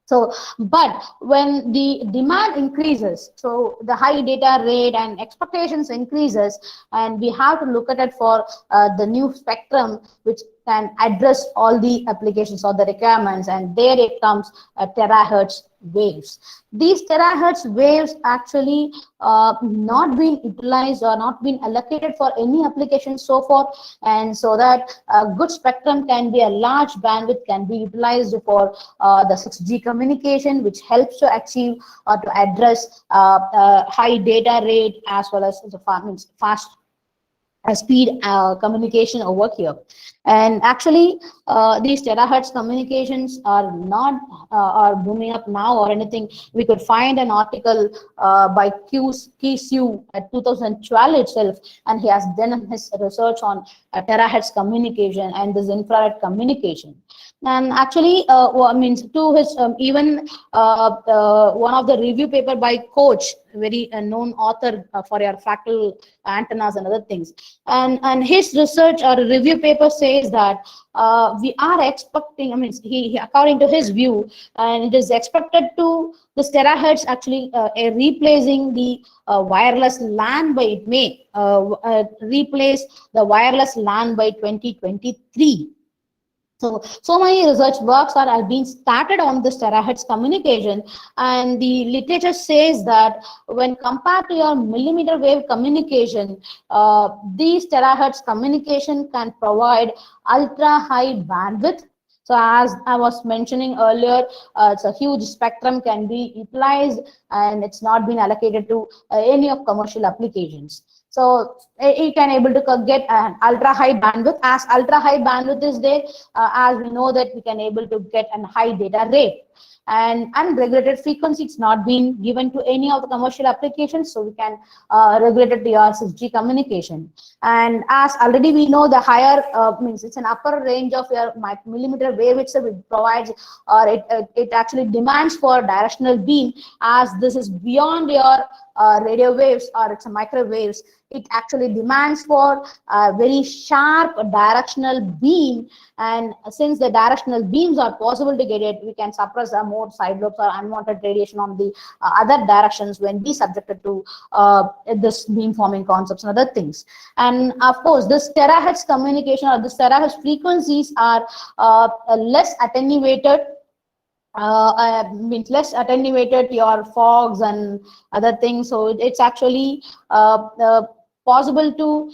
So, but when the demand increases, so the high data rate and expectations increases, and we have to look at it for the new spectrum which can address all the applications or the requirements, and there it comes terahertz waves. These terahertz waves actually not been utilized or not been allocated for any application so far, and so that a good spectrum can be a large bandwidth can be utilized for the 6G communication, which helps to achieve or to address high data rate as well as the fast speed communication over here. And actually these terahertz communications are not are booming up now or anything. We could find an article by Ki-Sue at 2012 itself, and he has done his research on terahertz communication and this infrared communication. And actually means to his even one of the review paper by Koch, very known author for your fractal antennas and other things, and his research or review paper says that we are expecting, I mean, he according to his view, and it is expected to this terahertz actually replacing the wireless LAN by, it may replace the wireless LAN by 2023. So many research works have been started on this terahertz communication, and the literature says that when compared to your millimeter wave communication, these terahertz communication can provide ultra high bandwidth. So as I was mentioning earlier, it's a huge spectrum can be utilized, and it's not been allocated to any of commercial applications. So it can able to get an ultra high bandwidth. As ultra high bandwidth is there, as we know that we can able to get a high data rate. And unregulated frequency, it's not been given to any of the commercial applications, so we can regulate it to your 6G communication. And as already we know, the higher means it's an upper range of your millimeter wave itself. It provides, or it actually demands for directional beam, as this is beyond your radio waves or it's a microwaves. It actually demands for a very sharp directional beam, and since the directional beams are possible to get it, we can suppress more side lobes or unwanted radiation on the other directions when we subjected to this beam forming concepts and other things. And of course, this terahertz communication or this terahertz frequencies are less attenuated. Means less attenuated to your fogs and other things, so it's actually possible to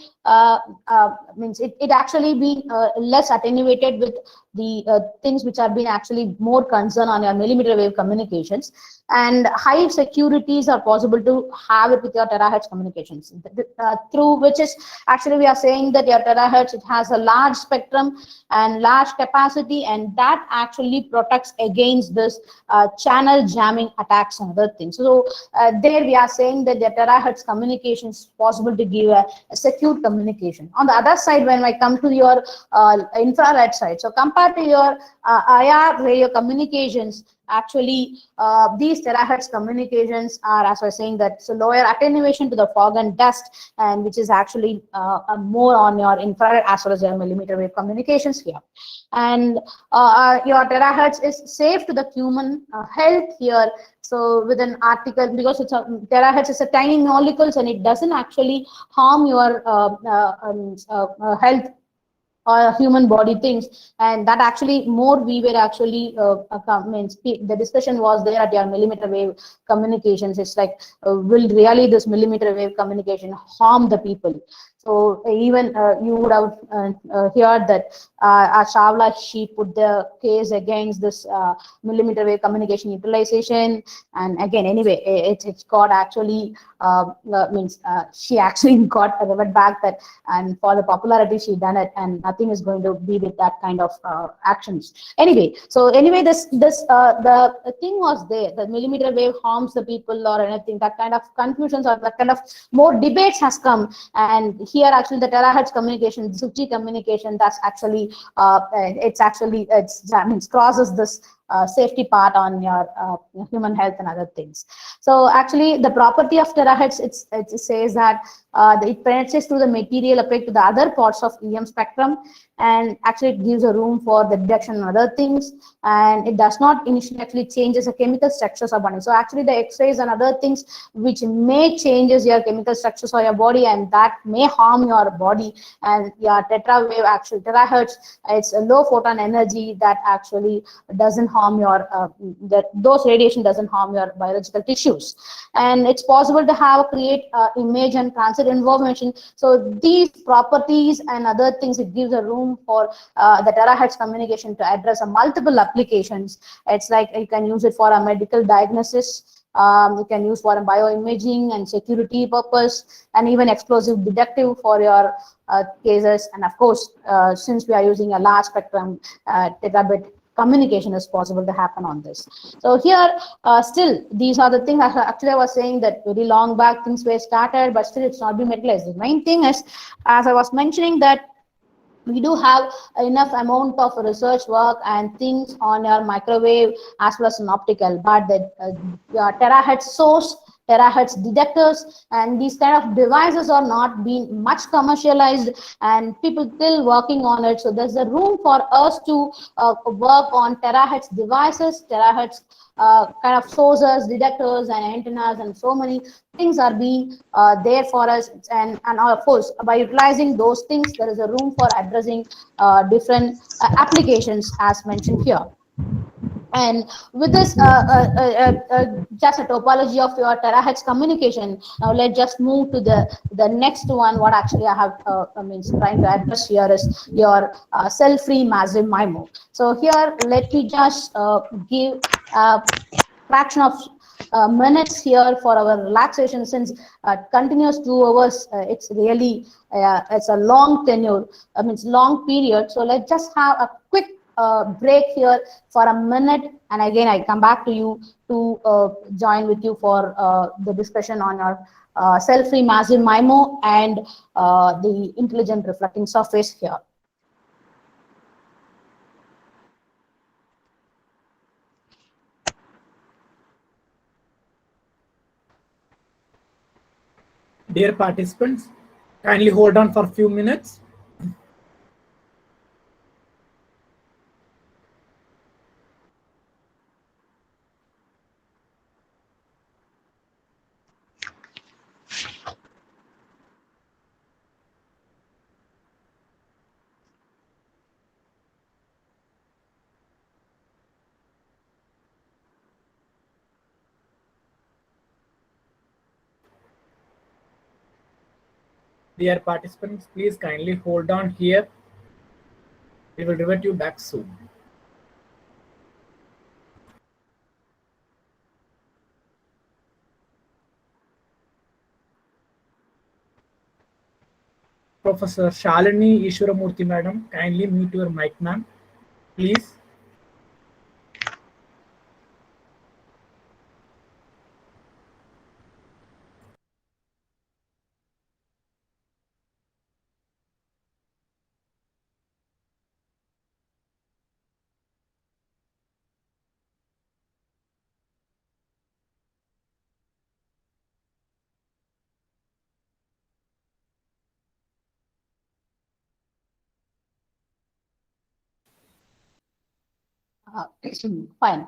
means it actually been less attenuated with the things which have been actually more concerned on your millimeter wave communications, and high securities are possible to have it with your terahertz communications, through which is actually we are saying that your terahertz, it has a large spectrum and large capacity, and that actually protects against this channel jamming attacks and other things. So there we are saying that the terahertz communication is possible to give a secure communication. On the other side, when I come to your infrared side, so compared to your IR radio communications, actually these terahertz communications are, as I was saying, that so lower attenuation to the fog and dust, and which is actually more on your infrared as well as your millimeter wave communications here. And your terahertz is safe to the human health here. So with an article, because it's a terahertz is a tiny molecules, and it doesn't actually harm your health or human body things, and that actually more we were actually means the discussion was there at your millimeter wave communications. It's like will really this millimeter wave communication harm the people? So even you would have heard that Chawla, she put the case against this millimeter wave communication utilization, and again anyway it's got actually means she actually got a revert back that, and for the popularity she done it, and nothing is going to be with that kind of actions. Anyway, so anyway the thing was there, the millimeter wave harms the people or anything, that kind of confusions or that kind of more debates has come. And here actually the terahertz communication, 6G communication, that's actually that means crosses this safety part on your human health and other things. So actually the property of terahertz, it says that it penetrates through the material applied to the other parts of EM spectrum, and actually it gives a room for the detection and other things, and it does not initially actually changes the chemical structures of body. So actually the X-rays and other things which may changes your chemical structures of your body, and that may harm your body. And your tetra wave, actually terahertz, it's a low photon energy that actually doesn't harm your those radiation doesn't harm your biological tissues, and it's possible to have create image and transit information. So these properties and other things, it gives a room for the terahertz communication to address multiple applications. It's like you can use it for a medical diagnosis, you can use for a bioimaging and security purpose, and even explosive detective for your cases. And of course, since we are using a large spectrum, terabit communication is possible to happen on this. So here, still, these are the things. Actually, I was saying that very long back things were started, but still it's not been materialized. The main thing is, as I was mentioning, that we do have enough amount of research work and things on your microwave as well as an optical, but the terahertz source, terahertz detectors, and these kind of devices are not being much commercialized, and people still working on it. So there's a room for us to work on terahertz devices, terahertz kind of sources, detectors, and antennas, and so many things are being there for us. And of course, by utilizing those things, there is a room for addressing different applications as mentioned here. And with this, just a topology of your terahertz communication. Now let's just move to the next one. What actually I have means trying to address here is your cell-free massive MIMO. So here, let me just give a fraction of minutes here for our relaxation, since continuous 2 hours, it's really it's a long tenure, I mean it's long period. So let's just have a quick break here for a minute, and again I come back to you to join with you for the discussion on our cell-free massive MIMO and the intelligent reflecting surface here. Dear participants, kindly hold on for a few minutes. Dear participants, please kindly hold on here. We will revert you back soon. Professor Shalini Ishwaramurthy madam, kindly mute your mic, ma'am, please. Fine.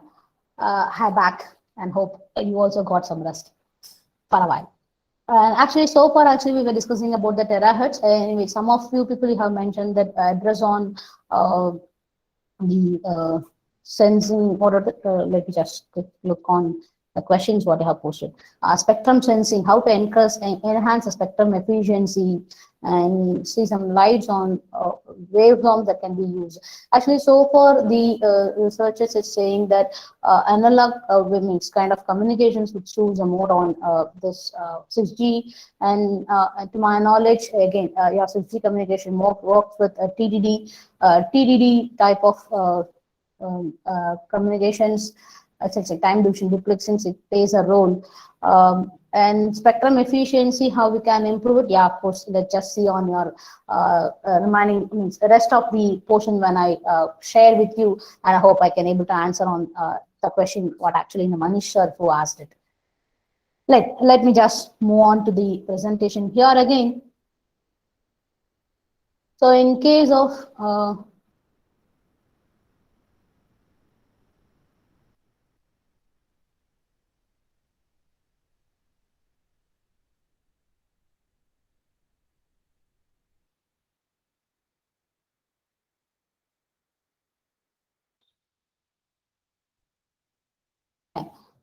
Hi back, and hope you also got some rest for a while. Actually, so far, actually, we were discussing about the terahertz, in which some of you people have mentioned that address on the sensing, or let me just look on the questions what you have posted. Spectrum sensing, how to enhance the spectrum efficiency, and see some lights on waveforms that can be used. Actually, so far the researchers is saying that analog means kind of communications which choose a mode on this 6G, and to my knowledge, again, yeah, 6G communication works with a TDD type of communications, such as time division duplexing, it plays a role. And spectrum efficiency, how we can improve it? Yeah, of course, let's just see on your remaining, means the rest of the portion when I share with you, and I hope I can able to answer on the question what actually Manish sir who asked it. Let me just move on to the presentation here again. So in case of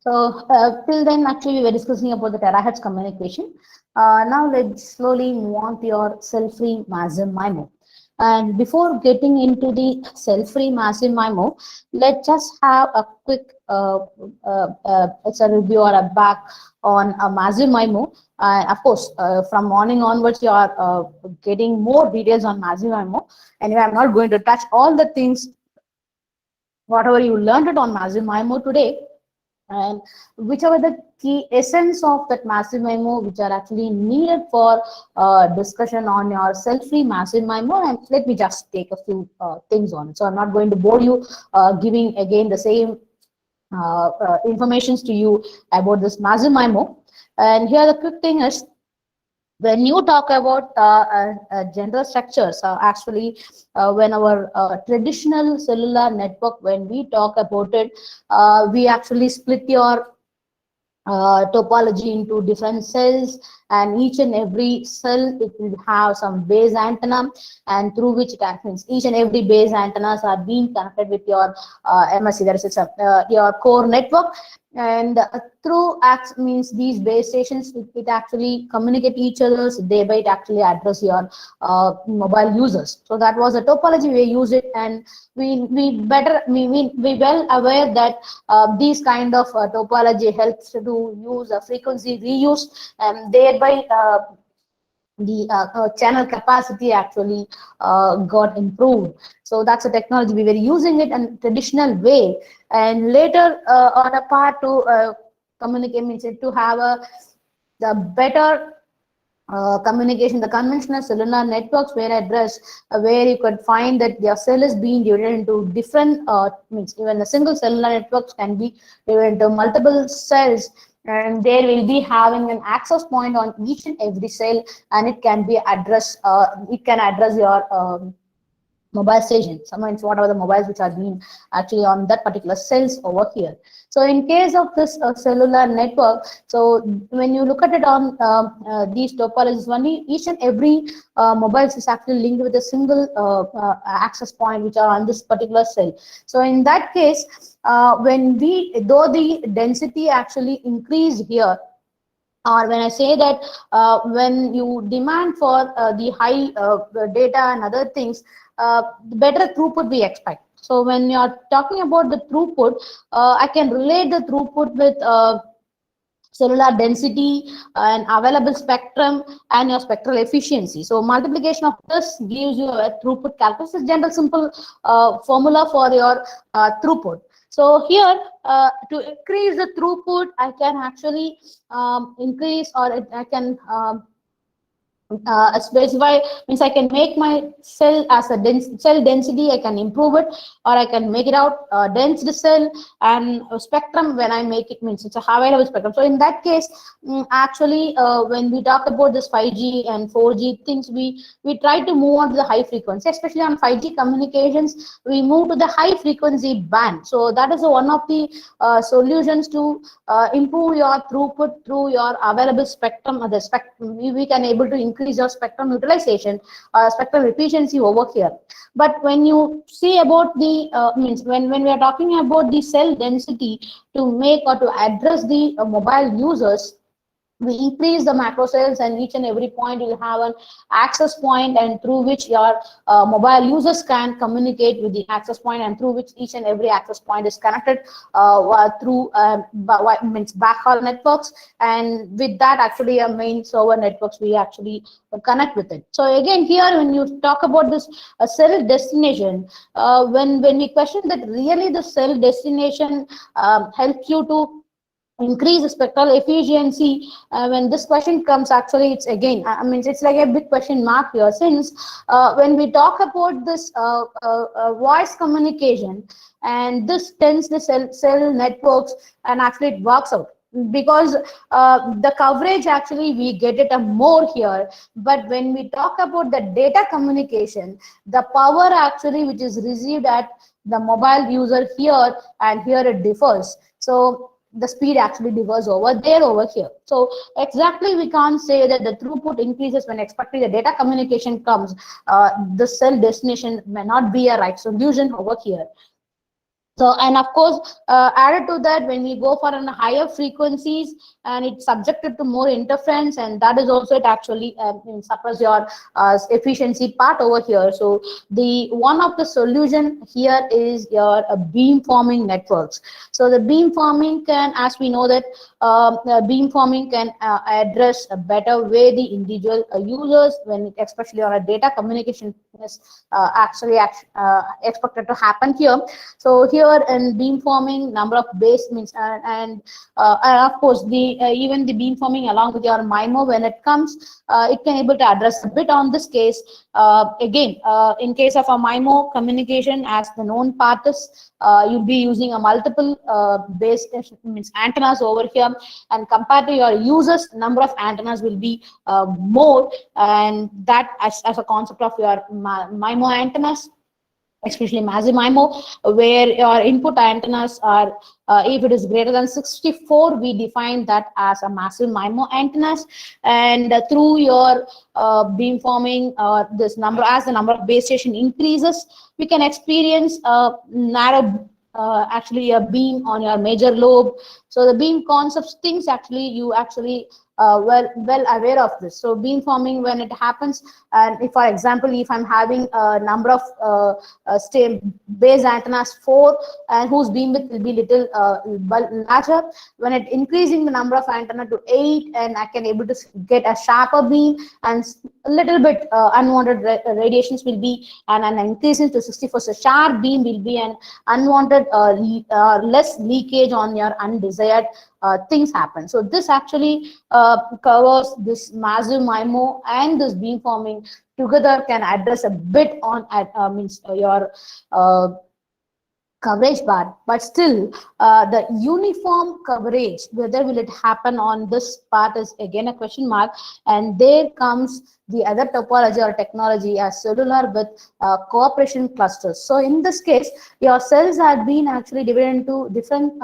so till then, actually, we were discussing about the terahertz communication. Now let's slowly move on to your cell-free massive MIMO. And before getting into the cell-free massive MIMO, let's just have a quick it's a review or a back on a massive MIMO. Of course, from morning onwards, you are getting more details on massive MIMO. Anyway, I'm not going to touch all the things, whatever you learned it on massive MIMO today, and whichever the key essence of that massive MIMO which are actually needed for discussion on your cell-free massive MIMO. And let me just take a few things on it. So I'm not going to bore you giving again the same informations to you about this massive MIMO. And here the quick thing is, when you talk about general structures, actually, when our traditional cellular network, when we talk about it, we actually split your topology into different cells, and each and every cell, it will have some base antenna, and through which it happens, each and every base antennas are being connected with your MSC, that is your core network. And through acts means these base stations, it actually communicate each other, so thereby it actually address your mobile users. So that was a topology we use it, and we well aware that these kind of topology helps to use a frequency reuse, and thereby the channel capacity actually got improved. So that's a technology we were using it in traditional way, and later on a part to communicate, means to have the better communication, the conventional cellular networks were addressed, where you could find that your cell is being divided into different, means even a single cellular networks can be divided into multiple cells, and there will be having an access point on each and every cell, and it can be addressed, it can address your mobile station, sometimes whatever the mobiles which are being actually on that particular cells over here. So in case of this cellular network, so when you look at it on these topologies, only each and every mobiles is actually linked with a single access point which are on this particular cell. So in that case, when though the density actually increased here, or when I say that when you demand for the high data and other things, the better throughput we expect. So when you're talking about the throughput, I can relate the throughput with cellular density and available spectrum and your spectral efficiency. So multiplication of this gives you a throughput calculus. It's general simple formula for your throughput. So here, to increase the throughput, I can actually increase, or I can specify, means I can make my cell as a cell density, I can improve it, or I can make it out dense the cell, and spectrum when I make it, means it's a high level spectrum. So in that case, actually when we talk about this 5G and 4G things, we try to move on to the high frequency, especially on 5G communications, we move to the high frequency band. So that is one of the solutions to improve your throughput through your available spectrum. The spectrum we can able to increase your spectrum utilization, spectrum efficiency over here. But when you see about the means when we are talking about the cell density to make or to address the mobile users, we increase the macro cells, and each and every point will have an access point, and through which your mobile users can communicate with the access point, and through which each and every access point is connected through means backhaul networks, and with that actually a main server networks we actually connect with it. So again, here when you talk about this cell destination, when we question that really the cell destination helps you to increase the spectral efficiency, when this question comes, actually it's again, I mean, it's like a big question mark here, since when we talk about this voice communication, and this tends the cell networks, and actually it works out, because the coverage actually we get it more here. But when we talk about the data communication, the power actually which is received at the mobile user here, and here it differs. So the speed actually differs over here. So exactly we can't say that the throughput increases when expecting the data communication comes. The cell destination may not be a right solution over here. So, and of course, added to that, when we go for higher frequencies, and it's subjected to more interference, and that is also it actually suppress your efficiency part over here. So the one of the solution here is your beamforming networks. So the beamforming can, as we know that beamforming can address a better way the individual users, when especially on a data communication is actually expected to happen here. So here in beamforming, number of base means and of course the even the beamforming along with your MIMO, when it comes, it can able to address a bit on this case. Again, in case of a MIMO communication, as the known part is, you'll be using a multiple base means antennas over here, and compared to your users, number of antennas will be more, and that as a concept of your MIMO antennas, especially massive MIMO, where your input antennas are, if it is greater than 64, we define that as a massive MIMO antennas, and through your beamforming, this number, as the number of base station increases, we can experience a narrow actually a beam on your major lobe. So the beam concepts things, actually you actually well aware of this. So beamforming, when it happens, and if for example, if I'm having a number of base antennas 4, and whose beamwidth will be little larger, when it increasing the number of antenna to 8, and I can able to get a sharper beam, and a little bit unwanted radiations will be, and an increasing to 64, so sharp beam will be an unwanted less leakage on your undesired things happen. So this actually covers this massive MIMO and this beamforming together, can address a bit on means your coverage part. But still the uniform coverage, whether will it happen on this part, is again a question mark, and there comes the other topology or technology as cellular with cooperation clusters. So in this case, your cells have been actually divided into different,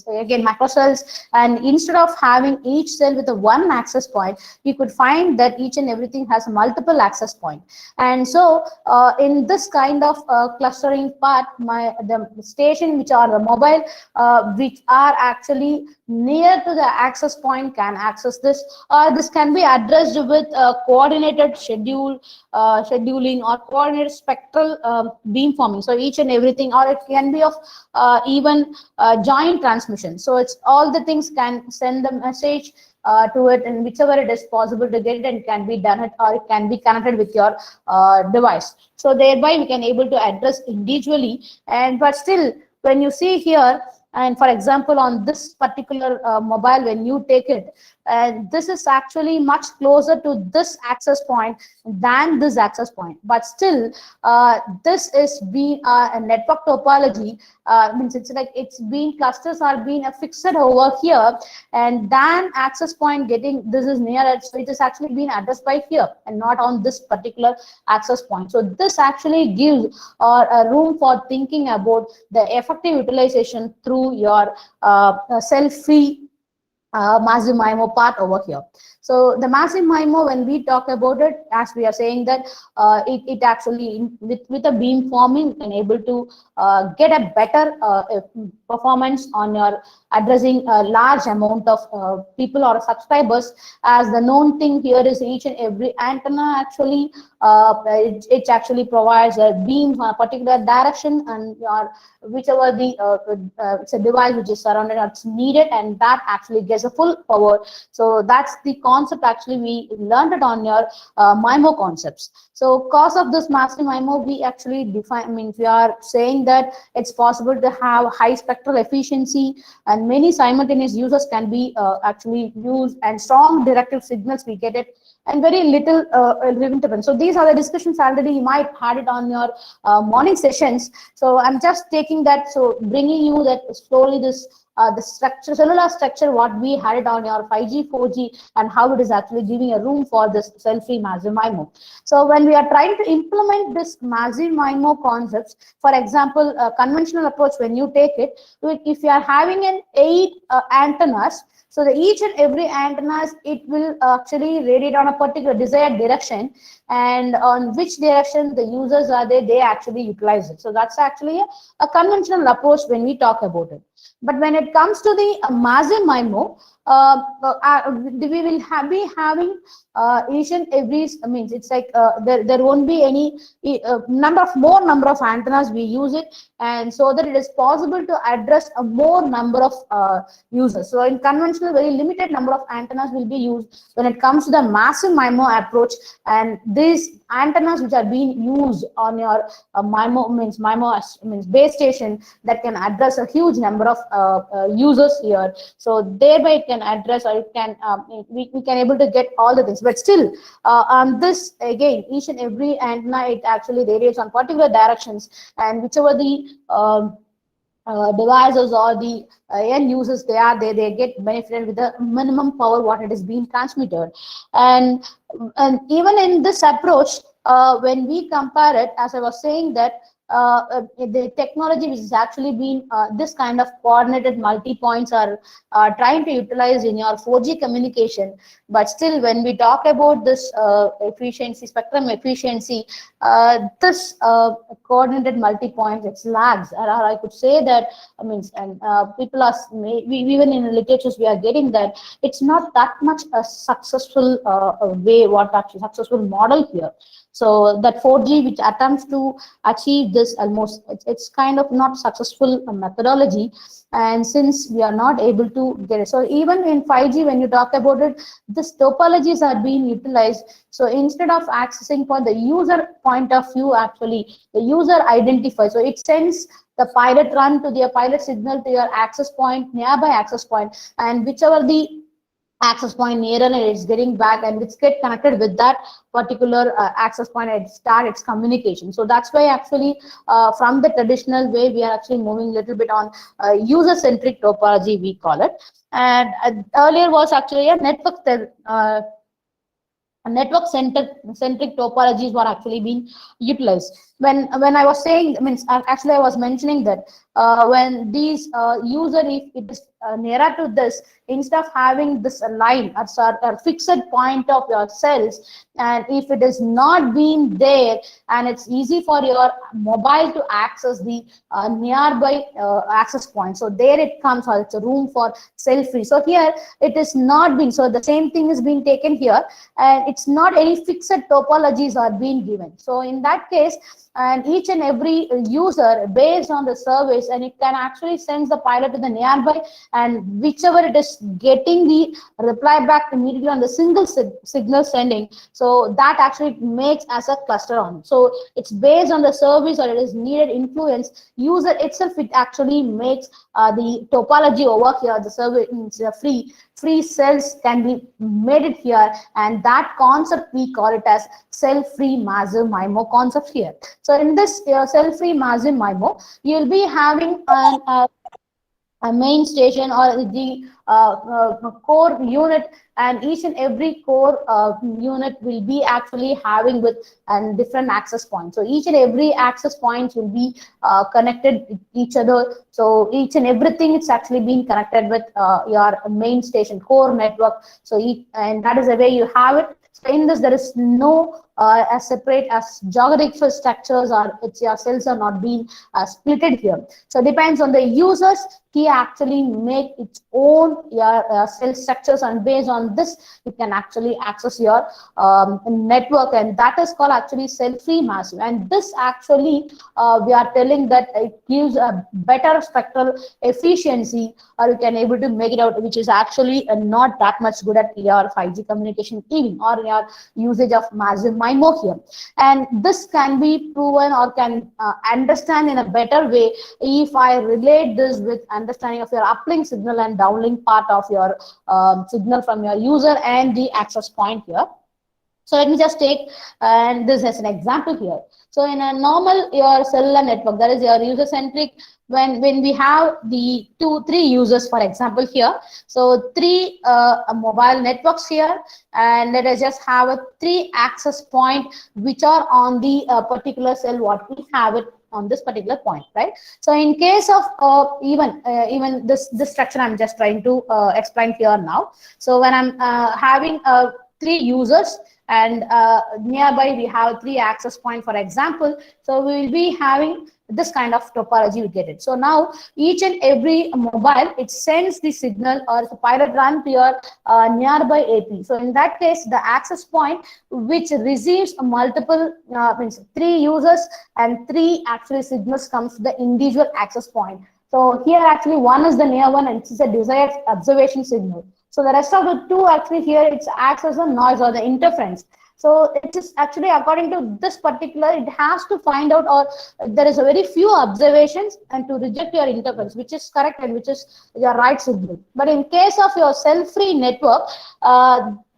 again, macrocells, and instead of having each cell with a one access point, you could find that each and everything has multiple access point. And so in this kind of clustering part, the station which are the mobile, which are actually near to the access point can access this, or this can be addressed with coordinated scheduling or coordinated spectral beamforming. So each and everything, or it can be of even joint transmission. So it's all the things can send the message to it, and whichever it is possible to get it, and can be done it, or it can be connected with your device. So thereby we can able to address individually. And but still, when you see here, and for example on this particular mobile, when you take it, this is actually much closer to this access point than this access point, but still this is being a network topology, means it's like it's been clusters are being fixed over here, and then access point getting this is near it, so it is actually being addressed by here and not on this particular access point. So this actually gives a room for thinking about the effective utilization through your cell-free massive MIMO part over here. So the massive MIMO, when we talk about it, as we are saying that it actually with a beam forming can able to get a better performance on your addressing a large amount of people or subscribers, as the known thing here is each and every antenna actually it actually provides a beam a particular direction, and whichever the it's a device which is surrounded or it's needed, and that actually gets a full power. So that's the concept actually we learned it on your MIMO concepts. So cause of this massive MIMO, we actually define, I mean, we are saying that it's possible to have high spectral efficiency, and many simultaneous users can be actually used, and strong directive signals we get it, and very little interference. So these are the discussions already you might had it on your morning sessions. So I'm just taking that, so bringing you that slowly this the structure, cellular structure, what we had it on your 5G, 4G, and how it is actually giving a room for this cell-free massive MIMO. So when we are trying to implement this massive MIMO concepts, for example, a conventional approach, when you take it, if you are having an 8 antennas, so each and every antennas, it will actually radiate on a particular desired direction, and on which direction the users are there, they actually utilize it. So that's actually a conventional approach when we talk about it. But when it comes to the massive MIMO, we will be having each and every, means it's like there won't be any more number of antennas we use it, and so that it is possible to address a more number of users. So in conventional, very limited number of antennas will be used. When it comes to the massive MIMO approach, and these antennas which are being used on your MIMO means base station, that can address a huge number of users here. So thereby it can address, or it can we can able to get all the things. But still on this, again, each and every antenna, it actually radiates on particular directions, and whichever the devices or the end users they get benefited with the minimum power what it is being transmitted. And even in this approach, when we compare it, as I was saying, that the technology which is actually been this kind of coordinated multi-points are trying to utilize in your 4G communication. But still, when we talk about this efficiency, spectrum efficiency, this coordinated multi-points, it lags. Or I could say that, I mean, and people are, even in the literatures we are getting that it's not that much a successful way, what actually successful model here. So that 4G which attempts to achieve this, almost it's kind of not successful methodology, and since we are not able to get it. So even in 5G, when you talk about it, this topologies are being utilized. So instead of accessing for the user point of view, actually the user identifies, so it sends the pilot run to their pilot signal to your access point, nearby access point, and whichever the access point nearer, and it's getting back, and it's get connected with that particular access point and start its communication. So that's why actually from the traditional way, we are actually moving a little bit on user-centric topology, we call it. And earlier was actually a network network-centric topologies were actually being utilized. When I was saying, means actually I was mentioning that when these user, if it is nearer to this, instead of having this line at a fixed point of your cells, and if it is not being there, and it's easy for your mobile to access the nearby access point, so there it comes, or it's a room for cell free. So here it is not being, so the same thing is being taken here, and it's not any fixed topologies are being given. So in that case, and each and every user, based on the service, and it can actually send the pilot to the nearby, and whichever it is getting the reply back immediately on the single signal sending, so that actually makes as a cluster on. So it's based on the service, or it is needed influence user itself, it actually makes the topology over here. The service means free cells can be made it here, and that concept we call it as cell-free massive MIMO concept here. So in this cell-free massive MIMO, you'll be having a main station, or the core unit, and each and every core unit will be actually having with different access points. So each and every access point will be connected with each other. So each and everything is actually being connected with your main station core network. So and that is the way you have it. So in this, there is no as separate as geographical structures, or your cells are not being splitted here. So depends on the users. He actually make its own cell structures, and based on this, you can actually access your network, and that is called actually cell-free massive. And this actually we are telling that it gives a better spectral efficiency, or you can able to make it out, which is actually not that much good at your 5G communication even, or your usage of massive MIMO here. And this can be proven, or can understand in a better way if I relate this with understanding of your uplink signal and downlink part of your signal from your user and the access point here. So let me just take this as an example here. So in a normal your cellular network, that is your user centric. When we have the 2-3 users, for example here, so 3 mobile networks here, and let us just have a 3 access point which are on the particular cell what we have it on this particular point, right? So in case of even this structure I'm just trying to explain here now. So when I'm having 3 users, and nearby we have 3 access point, for example, so we will be having this kind of topology, we get it. So now each and every mobile, it sends the signal, or the pilot run to your nearby AP. So in that case, the access point which receives multiple means 3 users and 3 actually signals comes to the individual access point. So here actually one is the near one, and it's a desired observation signal. So the rest of the 2 actually here it acts as a noise or the interference. So it is actually according to this particular, it has to find out, or there is a very few observations, and to reject your interference, which is correct and which is your right signal. But in case of your cell-free network,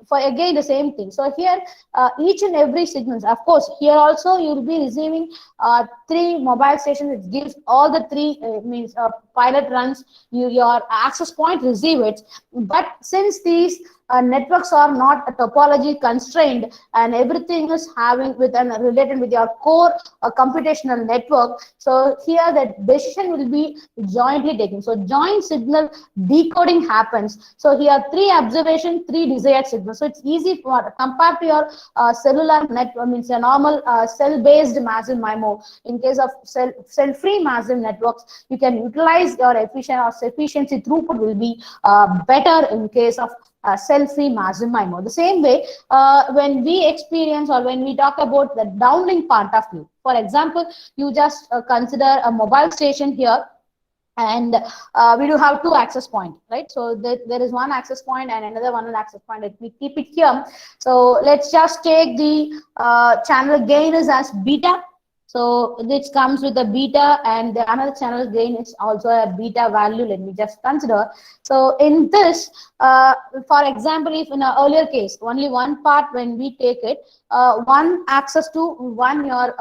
for again the same thing. So here each and every signals, of course here also you will be receiving 3 mobile stations. It gives all the 3 means pilot runs, your access point receive it. But since these networks are not topology constrained, and everything is having with and related with your core computational network, so here the decision will be jointly taken. So joint signal decoding happens. So here 3 observation, 3 desired signals. So it's easy for compared to your cellular network, means a normal cell-based massive MIMO. In case of cell-free massive networks, you can utilize your efficiency throughput will be better in case of cell-free massive MIMO. The same way, when we experience, or when we talk about the downlink part of view, for example, you just consider a mobile station here, and we do have 2 access point, right? So there is 1 access point and another 1 access point. Let me keep it here. So let's just take the channel gain is as beta. So this comes with a beta, and the another channel gain is also a beta value. Let me just consider. So in this, for example, if in an earlier case, only 1 part when we take it, 1 access to 1 your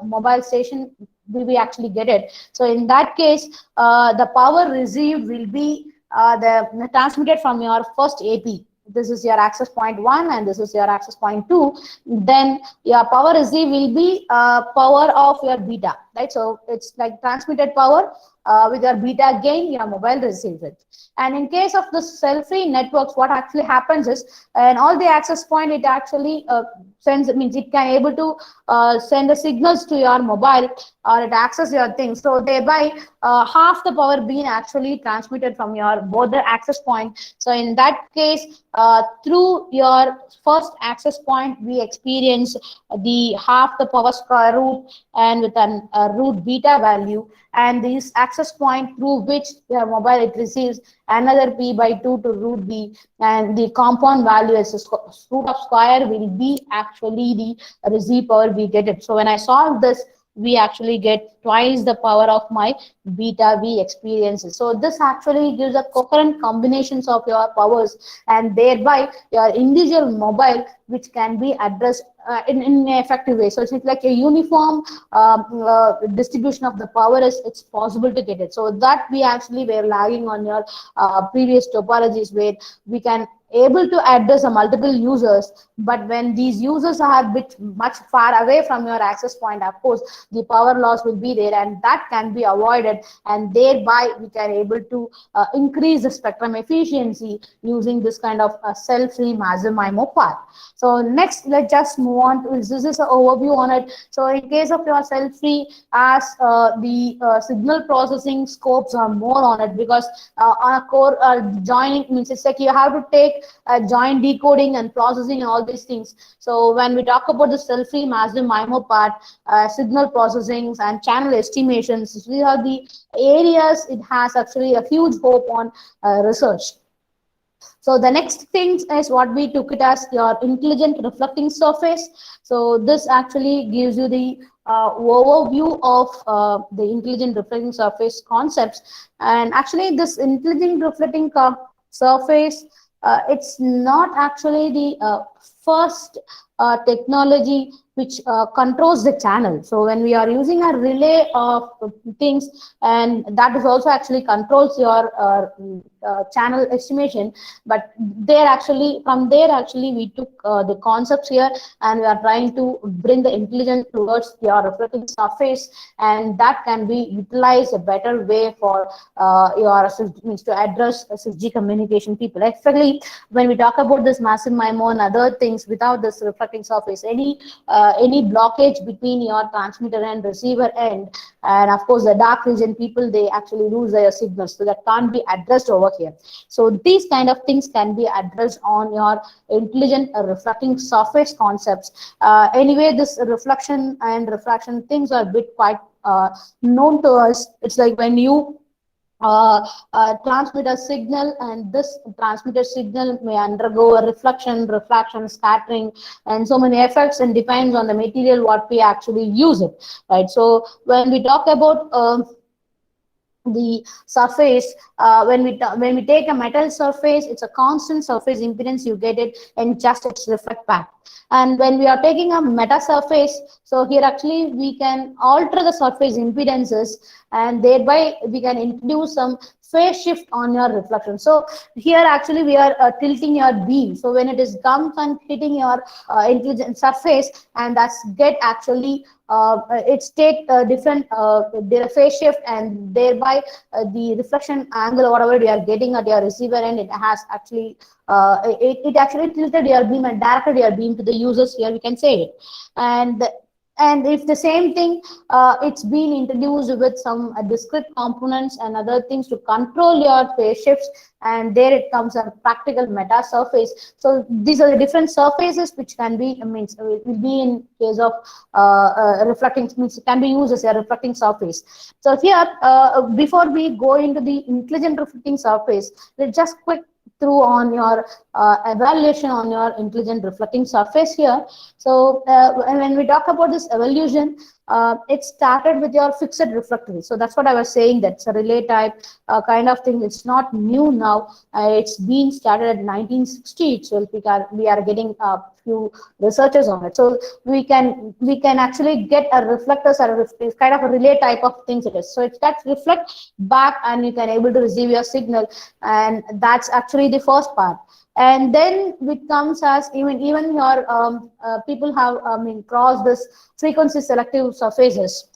mobile station, we actually get it. So in that case, the power received will be the transmitted from your first AP. this is your access point 1 and this is your access point 2, then your power receive will be power of your beta, right? So it's like transmitted power with your beta gain, your mobile receives it. And in case of the cell-free networks, what actually happens is, and all the access point, it actually sends, it means it can able to send the signals to your mobile, or it access your things. So thereby half the power being actually transmitted from your both the access point. So in that case, through your first access point, we experience the half the power square root and with an root beta value, and this access point through which your mobile it receives another p by 2 to root b, and the compound value as root of square will be actually the receive power we get it. So when I solve this, we actually get twice the power of my beta v experiences. So this actually gives a coherent combinations of your powers, and thereby your individual mobile which can be addressed in an effective way. So it's like a uniform distribution of the power is it's possible to get it. So that we actually were lagging on your previous topologies, where we can able to address a multiple users, but when these users are bit much far away from your access point, of course the power loss will be there, and that can be avoided, and thereby we can able to increase the spectrum efficiency using this kind of cell-free massive MIMO part. So next, let's just move on to this is an overview on it. So in case of your cell-free, as the signal processing scopes are more on it, because on a core joining means it's like you have to take joint decoding and processing and all these things. So when we talk about the cell-free massive MIMO part, signal processing and channel estimations, these are the areas it has actually a huge hope on research. So the next thing is what we took it as your intelligent reflecting surface. So this actually gives you the overview of the intelligent reflecting surface concepts. And actually this intelligent reflecting surface, it's not actually the first technology which controls the channel. So when we are using a relay of things, and that is also actually controls your channel estimation, but there actually from there actually we took the concepts here, and we are trying to bring the intelligence towards your reflecting surface, and that can be utilized a better way for your means to address 6G communication people. Especially when we talk about this massive MIMO and other things, without this reflecting surface, any blockage between your transmitter and receiver end, and of course the dark region people, they actually lose their signals, so that can't be addressed over here. So these kind of things can be addressed on your intelligent reflecting surface concepts. Anyway, this reflection and refraction things are a bit quite known to us. It's like when you transmit a signal, and this transmitted signal may undergo a reflection, refraction, scattering, and so many effects, and depends on the material what we actually use it, right? So when we talk about the surface, when we take a metal surface, it's a constant surface impedance, you get it, and just its reflect back. And when we are taking a meta surface, so here actually we can alter the surface impedances, and thereby we can introduce some phase shift on your reflection. So here actually we are tilting your beam, so when it is comes and hitting your intelligent surface, and that's get actually it's take different phase shift, and thereby the reflection angle or whatever you are getting at your receiver end, it has actually it actually tilted your beam and directed your beam to the users, here we can say it. And if the same thing, it's been introduced with some discrete components and other things to control your phase shifts, and there it comes a practical meta surface. So these are the different surfaces which can be, means it will be in case of reflecting, means it can be used as a reflecting surface. So here, before we go into the intelligent reflecting surface, let's just quick through on your evaluation on your intelligent reflecting surface here. So when we talk about this evolution, it started with your fixed reflectory. So that's what I was saying, that's a relay type kind of thing. It's not new now. It's been started at 1960. So we are getting a few researchers on it. So we can actually get a reflectors or it's kind of a relay type of things it is. So it's that reflect back, and you can able to receive your signal, and that's actually the first part. And then it comes as even your people have crossed this frequency selective surfaces.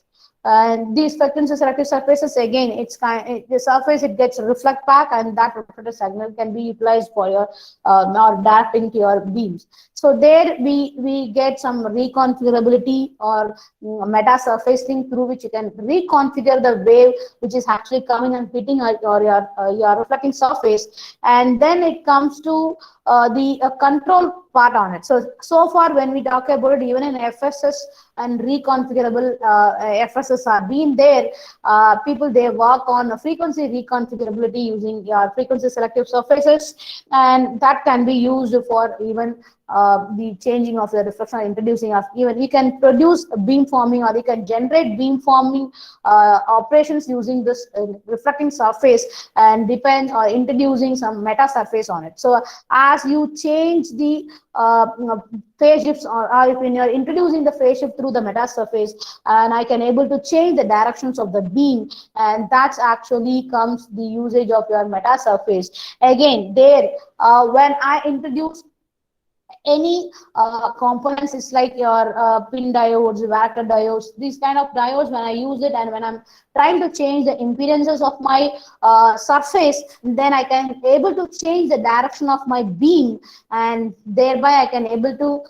And these frequency selective surfaces, again, the surface, it gets reflect back, and that reflected signal can be utilized for your or directing to your beams. So there we get some reconfigurability or meta surfacing through which you can reconfigure the wave which is actually coming and hitting your reflecting surface. And then it comes to the control part on it. So far when we talk about it, even in FSS and reconfigurable FSS are being there, people, they work on a frequency reconfigurability using your frequency selective surfaces, and that can be used for even the changing of the reflection, introducing of, even you can produce a beam forming, or you can generate beam forming operations using this reflecting surface, and depend or introducing some meta surface on it. So as you change the phase shifts, or when you're introducing the phase shift through the meta surface, and I can able to change the directions of the beam, and that's actually comes the usage of your meta surface. Again, there when I introduce any components, it's like your pin diodes, varactor diodes, these kind of diodes, when I use it and when I'm trying to change the impedances of my surface, then I can able to change the direction of my beam, and thereby I can able to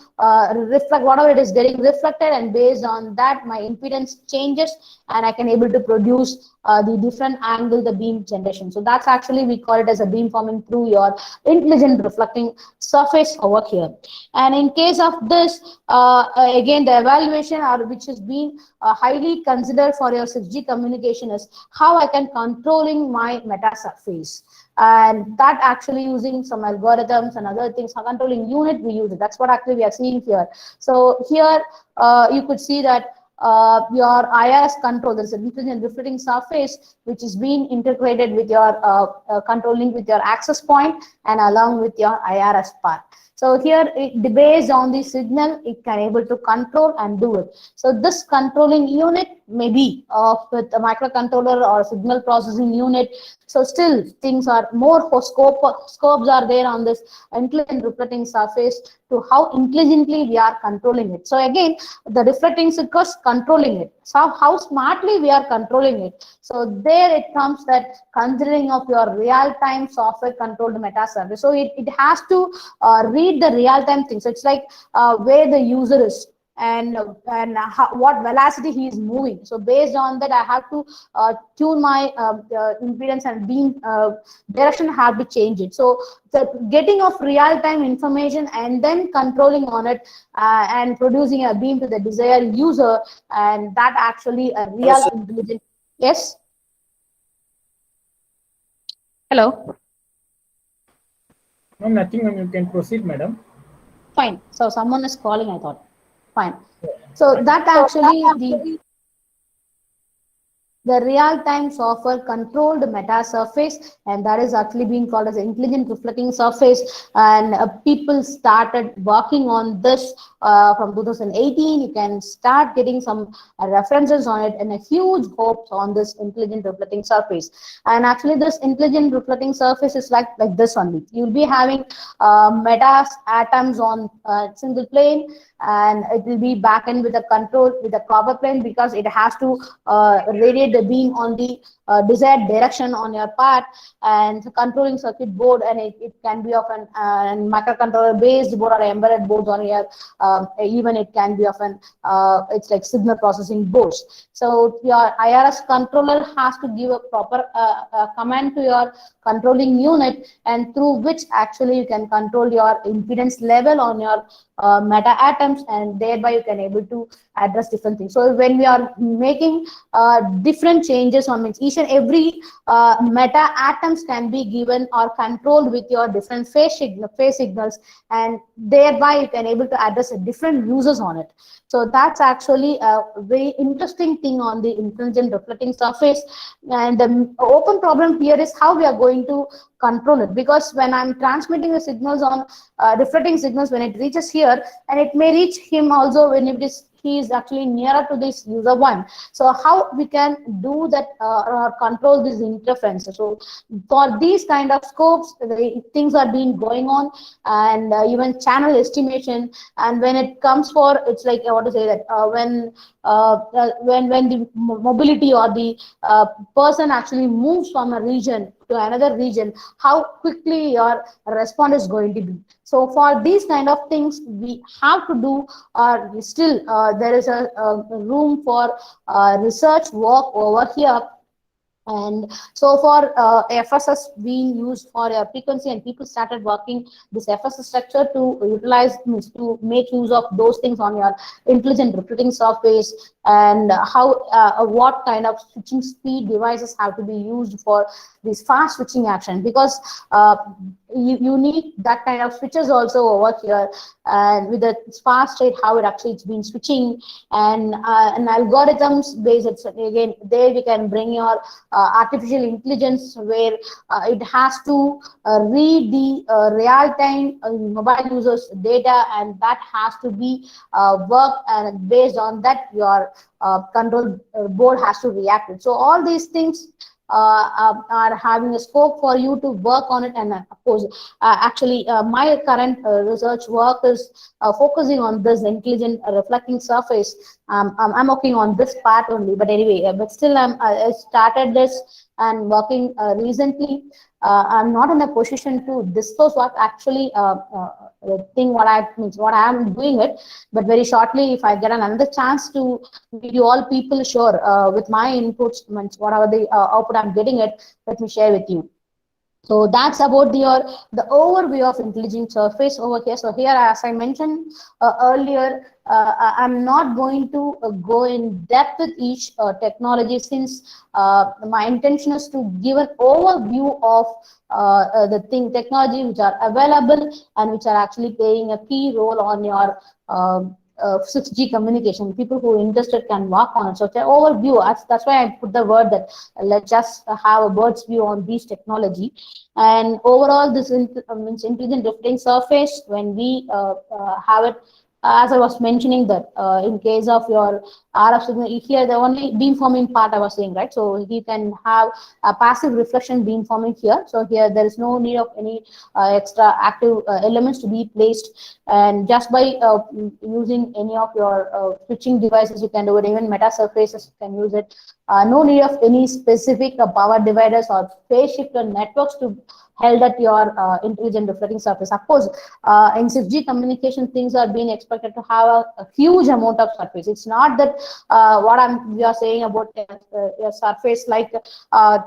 reflect whatever it is getting reflected, and based on that my impedance changes, and I can able to produce the different angle the beam generation. So that's actually, we call it as a beam forming through your intelligent reflecting surface over here. And in case of this, again, the evaluation, or which has been highly considered for your 6G communication, is how I can controlling my meta surface. And that actually using some algorithms and other things, controlling unit, we use it. That's what actually we are seeing here. So here you could see that your IRS control, there's an intelligent reflecting surface which is being integrated with your controlling with your access point and along with your IRS part. So here, based on the signal, it can able to control and do it. So this controlling unit may be with a microcontroller or signal processing unit. So still things are more for scopes are there on this intelligent reflecting surface to how intelligently we are controlling it. So again, the reflecting circuits controlling it. So how smartly we are controlling it. So there it comes that considering of your real-time software controlled meta surface. So it has to read the real-time things. So it's like where the user is, and what velocity he is moving. So based on that, I have to tune my impedance and beam direction, have to change it. So the getting of real-time information and then controlling on it and producing a beam to the desired user, and that actually a real intelligent. Yes. Hello. No, nothing. You can proceed, madam. Fine. So someone is calling, I thought. Fine. So that actually the real-time software controlled meta surface, and that is actually being called as intelligent reflecting surface. And people started working on this from 2018. You can start getting some references on it, and a huge hopes on this intelligent reflecting surface. And actually this intelligent reflecting surface is like this only. You'll be having meta atoms on single plane, and it will be backend with a control with a copper plane, because it has to radiate the beam on the desired direction on your part, and controlling circuit board, and it can be of an microcontroller based board or embedded boards on here. Even it can be of an it's like signal processing boards. So your IRS controller has to give a proper command to your controlling unit, and through which actually you can control your impedance level on your meta atoms, and thereby you can able to address different things. So when we are making different changes on each and every meta atoms can be given or controlled with your different phase signals, and thereby you can able to address different users on it. So that's actually a very interesting thing on the intelligent reflecting surface. And the open problem here is how we are going to control it, because when I'm transmitting the signals on reflecting signals, when it reaches here, and it may reach him also when it is he is actually nearer to this user one. So how we can do that or control this interference? So for these kind of scopes, things are being going on, and even channel estimation. And when it comes for, it's like I want to say that when the mobility or the person actually moves from a region to another region, how quickly your response is going to be. So for these kind of things we have to do, or still there is a room for research work over here. And so for FSS being used for frequency, and people started working this FSS structure to utilize, to make use of those things on your intelligent recruiting surface, and how what kind of switching speed devices have to be used for this fast switching action, because you need that kind of switches also over here, and with the fast rate how it actually it's been switching, and algorithms based, it's again there we can bring your artificial intelligence, where it has to read the real-time mobile users data, and that has to be worked, and based on that your control board has to react. So all these things are having a scope for you to work on it. And of course, actually my current research work is focusing on this intelligent reflecting surface. I'm working on this part only, but anyway, but still I started this and working recently. I'm not in a position to disclose what actually what I am doing it, but very shortly, if I get another chance to give you all people, sure, with my inputs, whatever the output I'm getting it, let me share with you. So that's about the overview of intelligent surface over here. So here, as I mentioned earlier, I'm not going to go in depth with each technology, since my intention is to give an overview of the technology which are available and which are actually playing a key role on your 6G communication. People who are interested can work on it. So it's an overview. That's why I put the word that let's just have a bird's view on these technology. And overall, this means intelligent reflecting surface. When we have it, as I was mentioning that in case of your RF signal, here the only beamforming part I was saying, right? So you can have a passive reflection beamforming here. So here there is no need of any extra active elements to be placed, and just by using any of your switching devices, you can do it. Even meta surfaces, you can use it. No need of any specific power dividers or phase shifter networks to held at your intelligent reflecting surface. Of course, in 6G communication, things are being expected to have a huge amount of surface. It's not that we are saying about a surface like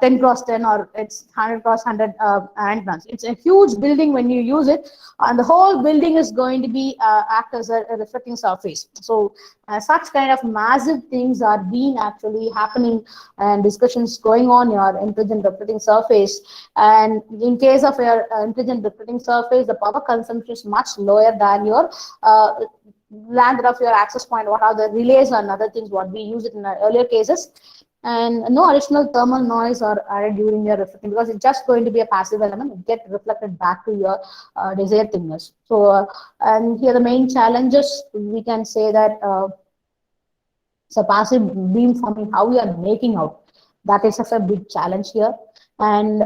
10 cross 10 or it's 100 cross 100 antennas. It's a huge building when you use it, and the whole building is going to be act as a reflecting surface. So such kind of massive things are being actually happening, and discussions going on your intelligent reflecting surface. And in case of your intelligent reflecting surface, the power consumption is much lower than your length of your access point. What are the relays and other things what we use it in earlier cases, and no additional thermal noise are added during your reflecting, because it's just going to be a passive element. It get reflected back to your desired thickness. So and here the main challenges, we can say that so passive beamforming, how we are making out, that is such a big challenge here. And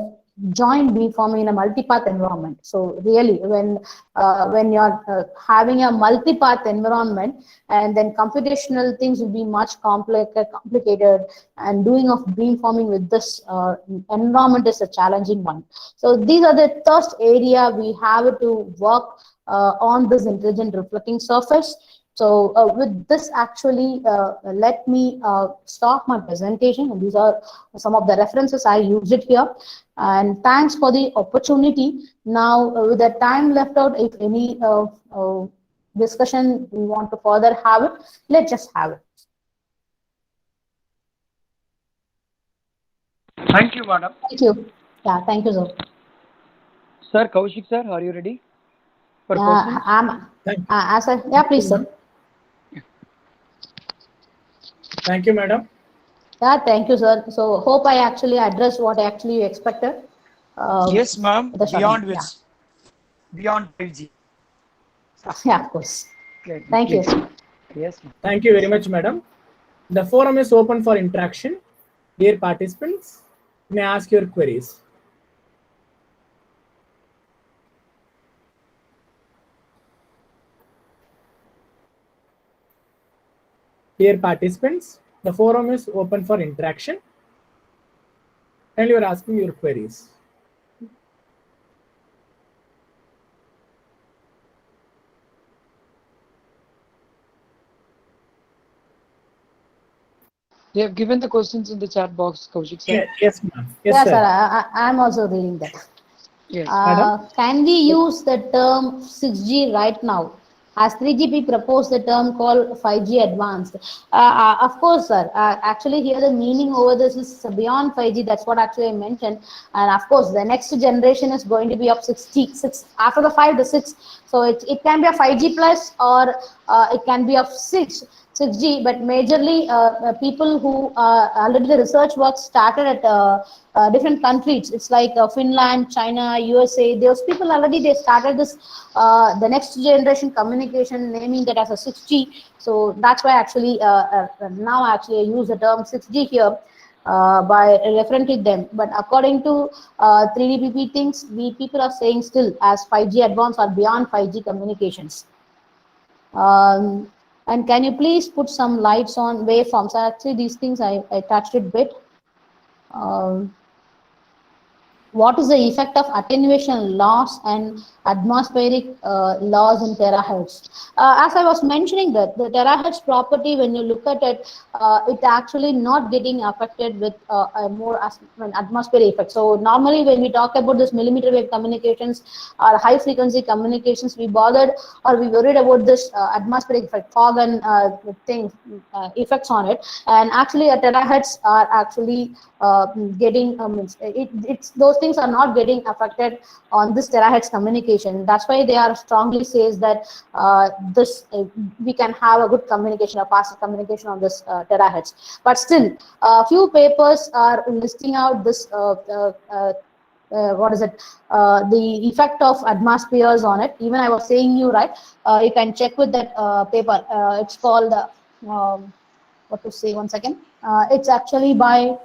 joint beamforming in a multipath environment. So really, when you're having a multipath environment, and then computational things will be much complicated, and doing of beamforming with this environment is a challenging one. So these are the first area we have to work on this intelligent reflecting surface. So with this, actually, let me stop my presentation. And these are some of the references I used it here. And thanks for the opportunity. Now, with the time left out, if any discussion we want to further have it, let's just have it. Thank you, madam. Thank you. Yeah, thank you, sir. Sir, Kaushik sir, are you ready for questions? Yeah, please, sir. Thank you, madam. Yeah, thank you, sir. So hope I actually addressed what actually you expected. Yes, ma'am. Beyond which? Yeah. Beyond 5G. Yeah, of course. Okay, Thank you. please. Yes, ma'am. Thank you very much, madam. The forum is open for interaction. Dear participants, you may ask your queries. Dear participants, the forum is open for interaction and you are asking your queries. They have given the questions in the chat box, Kaushik sir. Yeah, yes, ma'am. Yes, Yeah, sir. sir. I'm also reading that. Yes. Madam? Can we use the term 6G right now? As 3GP proposed the term called 5G advanced. Of course, sir. Actually, here the meaning over this is beyond 5G. That's what actually I mentioned. And of course, the next generation is going to be of 6 after the 5 to 6. So it can be a 5G plus or it can be of 6G, but majorly people who already the research work started at different countries. It's like Finland, China, USA. Those people already they started this the next generation communication, naming that as a 6G. So that's why actually now actually I use the term 6G here. By referring to them, but according to 3DPP things, we people are saying still as 5G advanced or beyond 5G communications. And can you please put some lights on waveforms? Actually, these things I touched it a bit. What is the effect of attenuation loss and atmospheric loss in terahertz? As I was mentioning that the terahertz property, when you look at it, it actually not getting affected with a more atmospheric effect. So normally when we talk about this millimeter wave communications or high frequency communications, we bothered or we worried about this atmospheric effect, fog and effects on it. And actually a terahertz are actually getting it's those things are not getting affected on this terahertz communication. That's why they are strongly says that this we can have a good communication, a faster communication on this terahertz. But still, a few papers are listing out this what is it? The effect of atmospheres on it. Even I was saying you right. You can check with that paper. It's called what to say? 1 second. It's actually by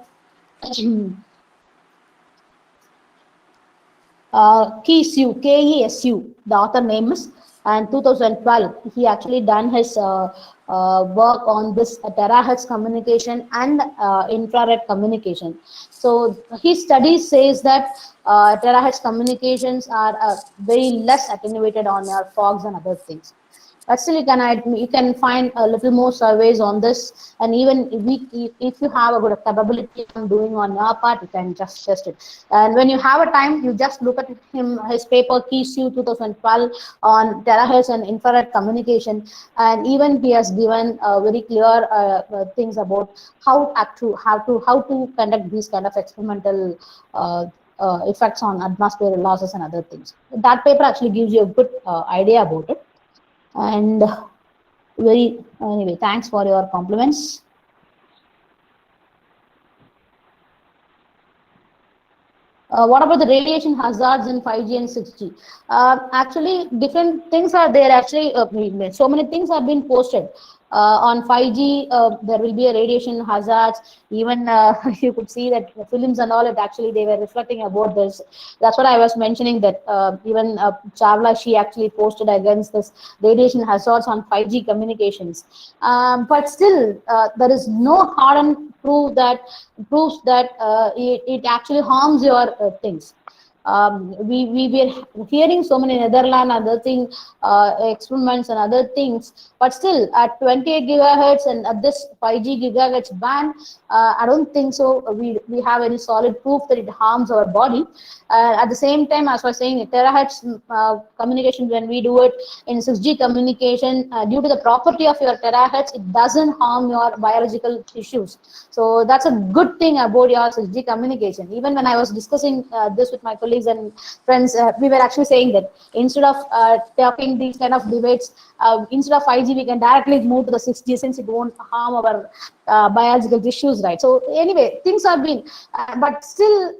Kesu, Kesu, the author name is, and 2012 he actually done his work on this terahertz communication and infrared communication. So his study says that terahertz communications are very less attenuated on your fogs and other things. But still, you can find a little more surveys on this, and even if you have a good capability on doing on your part, you can just test it. And when you have a time, you just look at his paper Kesu 2012 on terahertz and infrared communication, and even he has given very clear things about how to conduct these kind of experimental effects on atmospheric losses and other things. That paper actually gives you a good idea about it. And anyway, thanks for your compliments. What about the radiation hazards in 5G and 6G? Actually, different things are there. Actually, so many things have been posted. On 5G, there will be a radiation hazards. Even you could see that the films and all, it actually they were reflecting about this. That's what I was mentioning that even Chawla, she actually posted against this radiation hazards on 5G communications. But still, there is no hardened proof that proves that it actually harms your things. We were hearing so many Netherlands other thing experiments and other things, but still at 28 gigahertz and at this 5G gigahertz band, I don't think so. We have any solid proof that it harms our body. At the same time, as I was saying, terahertz communication, when we do it in 6G communication, due to the property of your terahertz, it doesn't harm your biological tissues. So that's a good thing about your 6G communication. Even when I was discussing this with my colleagues and friends, we were actually saying that instead of talking these kind of debates, instead of 5G, we can directly move to the 6G since it won't harm our biological tissues, right? So anyway, things have been, but still,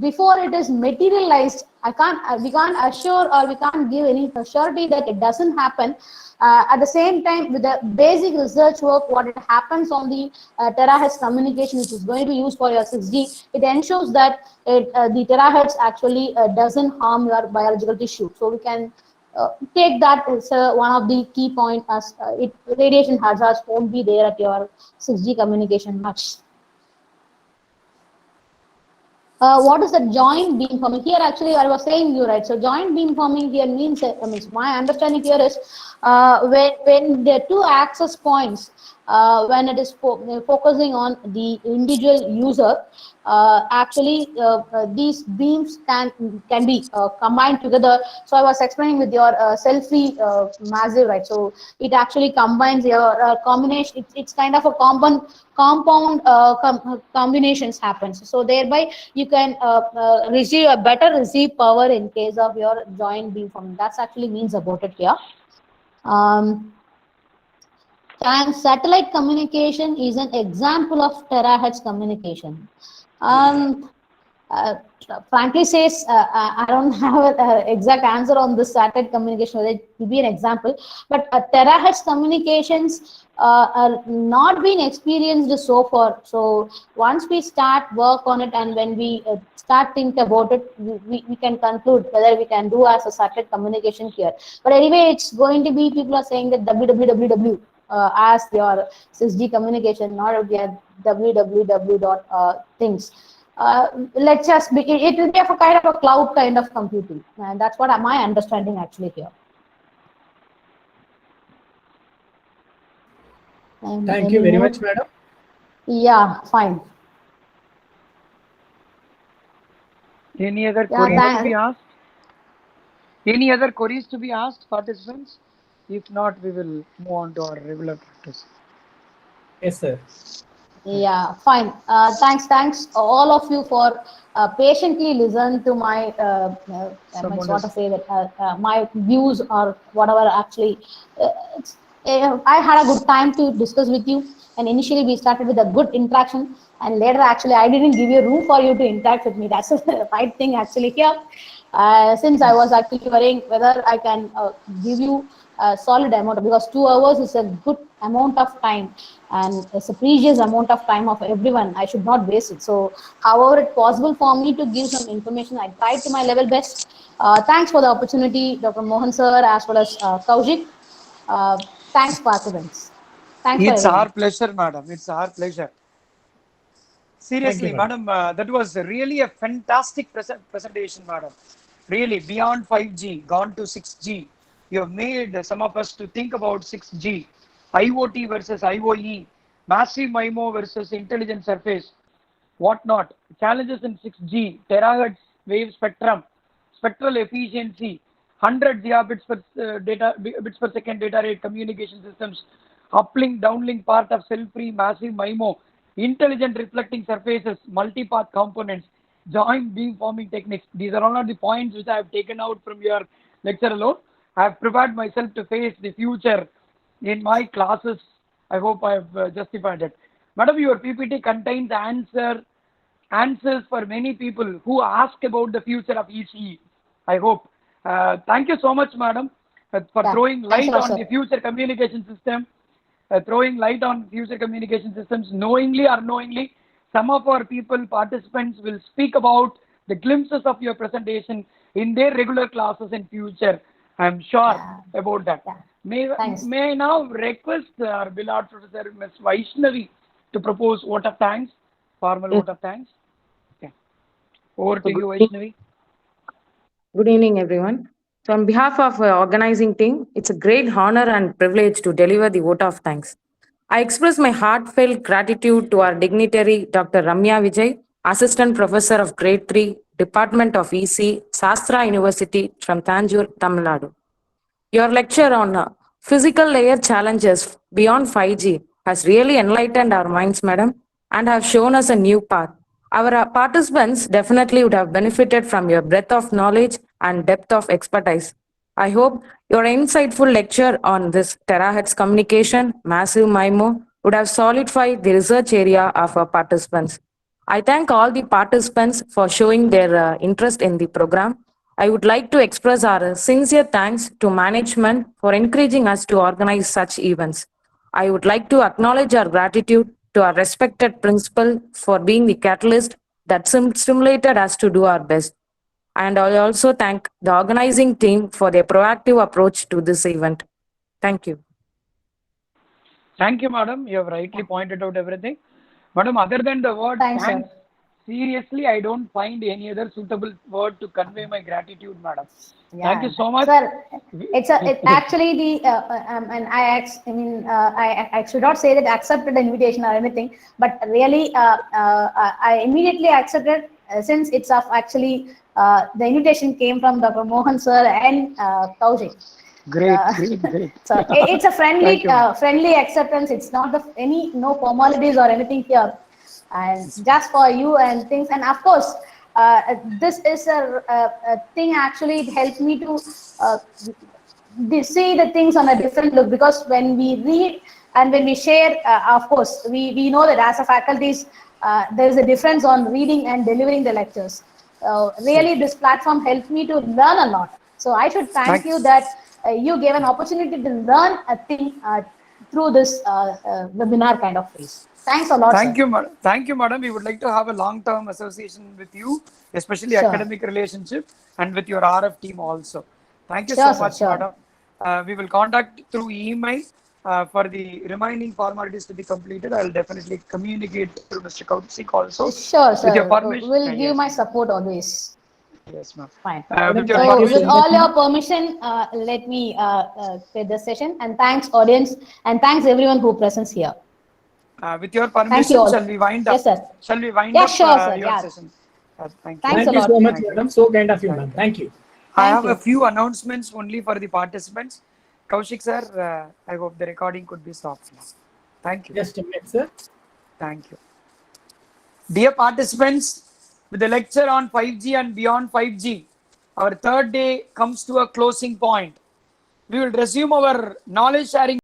before it is materialized, we can't assure or we can't give any surety that it doesn't happen. At the same time, with the basic research work, what it happens on the terahertz communication, which is going to be used for your 6G, it ensures that the terahertz actually doesn't harm your biological tissue. So we can take that as one of the key points, as radiation hazards won't be there at your 6G communication much. What is the joint beamforming? Here, actually, I was saying you right. So, joint beamforming here means my understanding here is when the two access points, when it is focusing on the individual user, actually these beams can be combined together. So, I was explaining with your selfie massive, right? So, it actually combines your combination. It's kind of a compound combinations happens. So thereby you can receive a better receive power in case of your joint beamforming. That's actually means about it here. And satellite communication is an example of terahertz communication. Frankly says, I don't have an exact answer on this satellite communication, whether it will be an example, but terahertz communications are not being experienced so far. So once we start work on it and when we start think about it, we can conclude whether we can do as a satellite communication here. But anyway, it's going to be, people are saying that www as your 6G communication, not www dot things. Let's just be, it will be a kind of a cloud kind of computing, and that's what my understanding actually here. Thank you very much, madam. Yeah, fine. Any other Yeah, queries to be asked? Any other queries to be asked, participants? If not, we will move on to our regular practice. Yes, sir. Yeah, fine. Thanks all of you for patiently listen to my my views or whatever. Actually, I had a good time to discuss with you. And initially we started with a good interaction, and later actually I didn't give you room for you to interact with me. That's the right thing actually here. Since I was actually worrying whether I can give you a solid amount, because 2 hours is a good amount of time and it's a precious amount of time of everyone. I should not waste it. So however it's possible for me to give some information, I tried to my level best. Thanks for the opportunity, Dr. Mohan sir, as well as Kaushik. Thanks, participants. Thanks. It's our pleasure, madam. It's our pleasure. Seriously, you, madam, that was really a fantastic presentation, madam. Really, beyond 5G, gone to 6G. You have made some of us to think about 6G, IoT versus IoE, massive MIMO versus intelligent surface, whatnot, challenges in 6G, terahertz wave spectrum, spectral efficiency, 100 gigabits bits per second data rate communication systems, uplink, downlink part of cell-free massive MIMO, intelligent reflecting surfaces, multipath components, joint beamforming techniques. These are all of the points which I have taken out from your lecture alone. I have prepared myself to face the future in my classes. I hope I have justified it. Madam, your PPT contains answers for many people who ask about the future of ECE. I hope. Thank you so much, madam, for throwing light on the future communication system. Throwing light on future communication systems, knowingly or unknowingly. Some of our participants will speak about the glimpses of your presentation in their regular classes in future. I'm sure about that. May I now request our beloved Professor Ms. Vaishnavi to propose vote of thanks, formal vote of thanks. Okay. Over to you, Vaishnavi. Good evening, everyone. So on behalf of our organizing team, it's a great honor and privilege to deliver the vote of thanks. I express my heartfelt gratitude to our dignitary, Dr. Ramya Vijay, Assistant Professor of Grade 3, Department of EC, Sastra University from Tanjore, Tamil Nadu. Your lecture on physical layer challenges beyond 5G has really enlightened our minds, madam, and have shown us a new path. Our participants definitely would have benefited from your breadth of knowledge and depth of expertise. I hope your insightful lecture on this terahertz communication, massive MIMO, would have solidified the research area of our participants. I thank all the participants for showing their interest in the program. I would like to express our sincere thanks to management for encouraging us to organize such events. I would like to acknowledge our gratitude to our respected principal for being the catalyst that stimulated us to do our best. And I also thank the organizing team for their proactive approach to this event. Thank you. Thank you, madam. You have rightly pointed out everything. Madam, other than the word Thanks, sir. thanks, seriously, I don't find any other suitable word to convey my gratitude, madam. Thank you so much. Sir, it's actually the, and I should not say that I accepted the invitation or anything, but really, I immediately accepted since it's of actually, the invitation came from Dr. Mohan sir and Kaushik. Great, great. So it's a friendly, Thank you. friendly acceptance. It's not no formalities or anything here, and just for you and things. And of course, this is a thing. Actually, it helped me to see the things on a different look, because when we read and when we share, of course, we know that as a faculties, there is a difference on reading and delivering the lectures. Really, this platform helped me to learn a lot. So I should thank you that you gave an opportunity to learn a thing through this webinar kind of phase. Thanks a lot. Thank sir. you, madam. Thank you, madam. We would like to have a long-term association with you, especially Sure. academic relationship, and with your RF team also. Thank you Sure, so sir, much, sure. madam. We will contact through email for the remaining formalities to be completed. I will definitely communicate through Mr. Kaushik also. Sure, sir. With your permission. We'll give Yes, my support always. yes, ma'am. Fine. With your So, with permission. all your permission, let me quit the session. And thanks, audience, and thanks everyone who presents here. With your Thank permission, you all. shall we wind up? Yes, sir. Shall we wind Yeah, up sure, sir. your Yeah. session? Thank you. Thanks Thank a you lot. so much, Thank you. madam. So kind of you, ma'am. Thank you. I Thank have you. a few announcements only for the participants. Kaushik sir, I hope the recording could be stopped now. Thank you. Just a minute, sir. Thank you. Dear participants, with the lecture on 5G and beyond 5G, our third day comes to a closing point. We will resume our knowledge sharing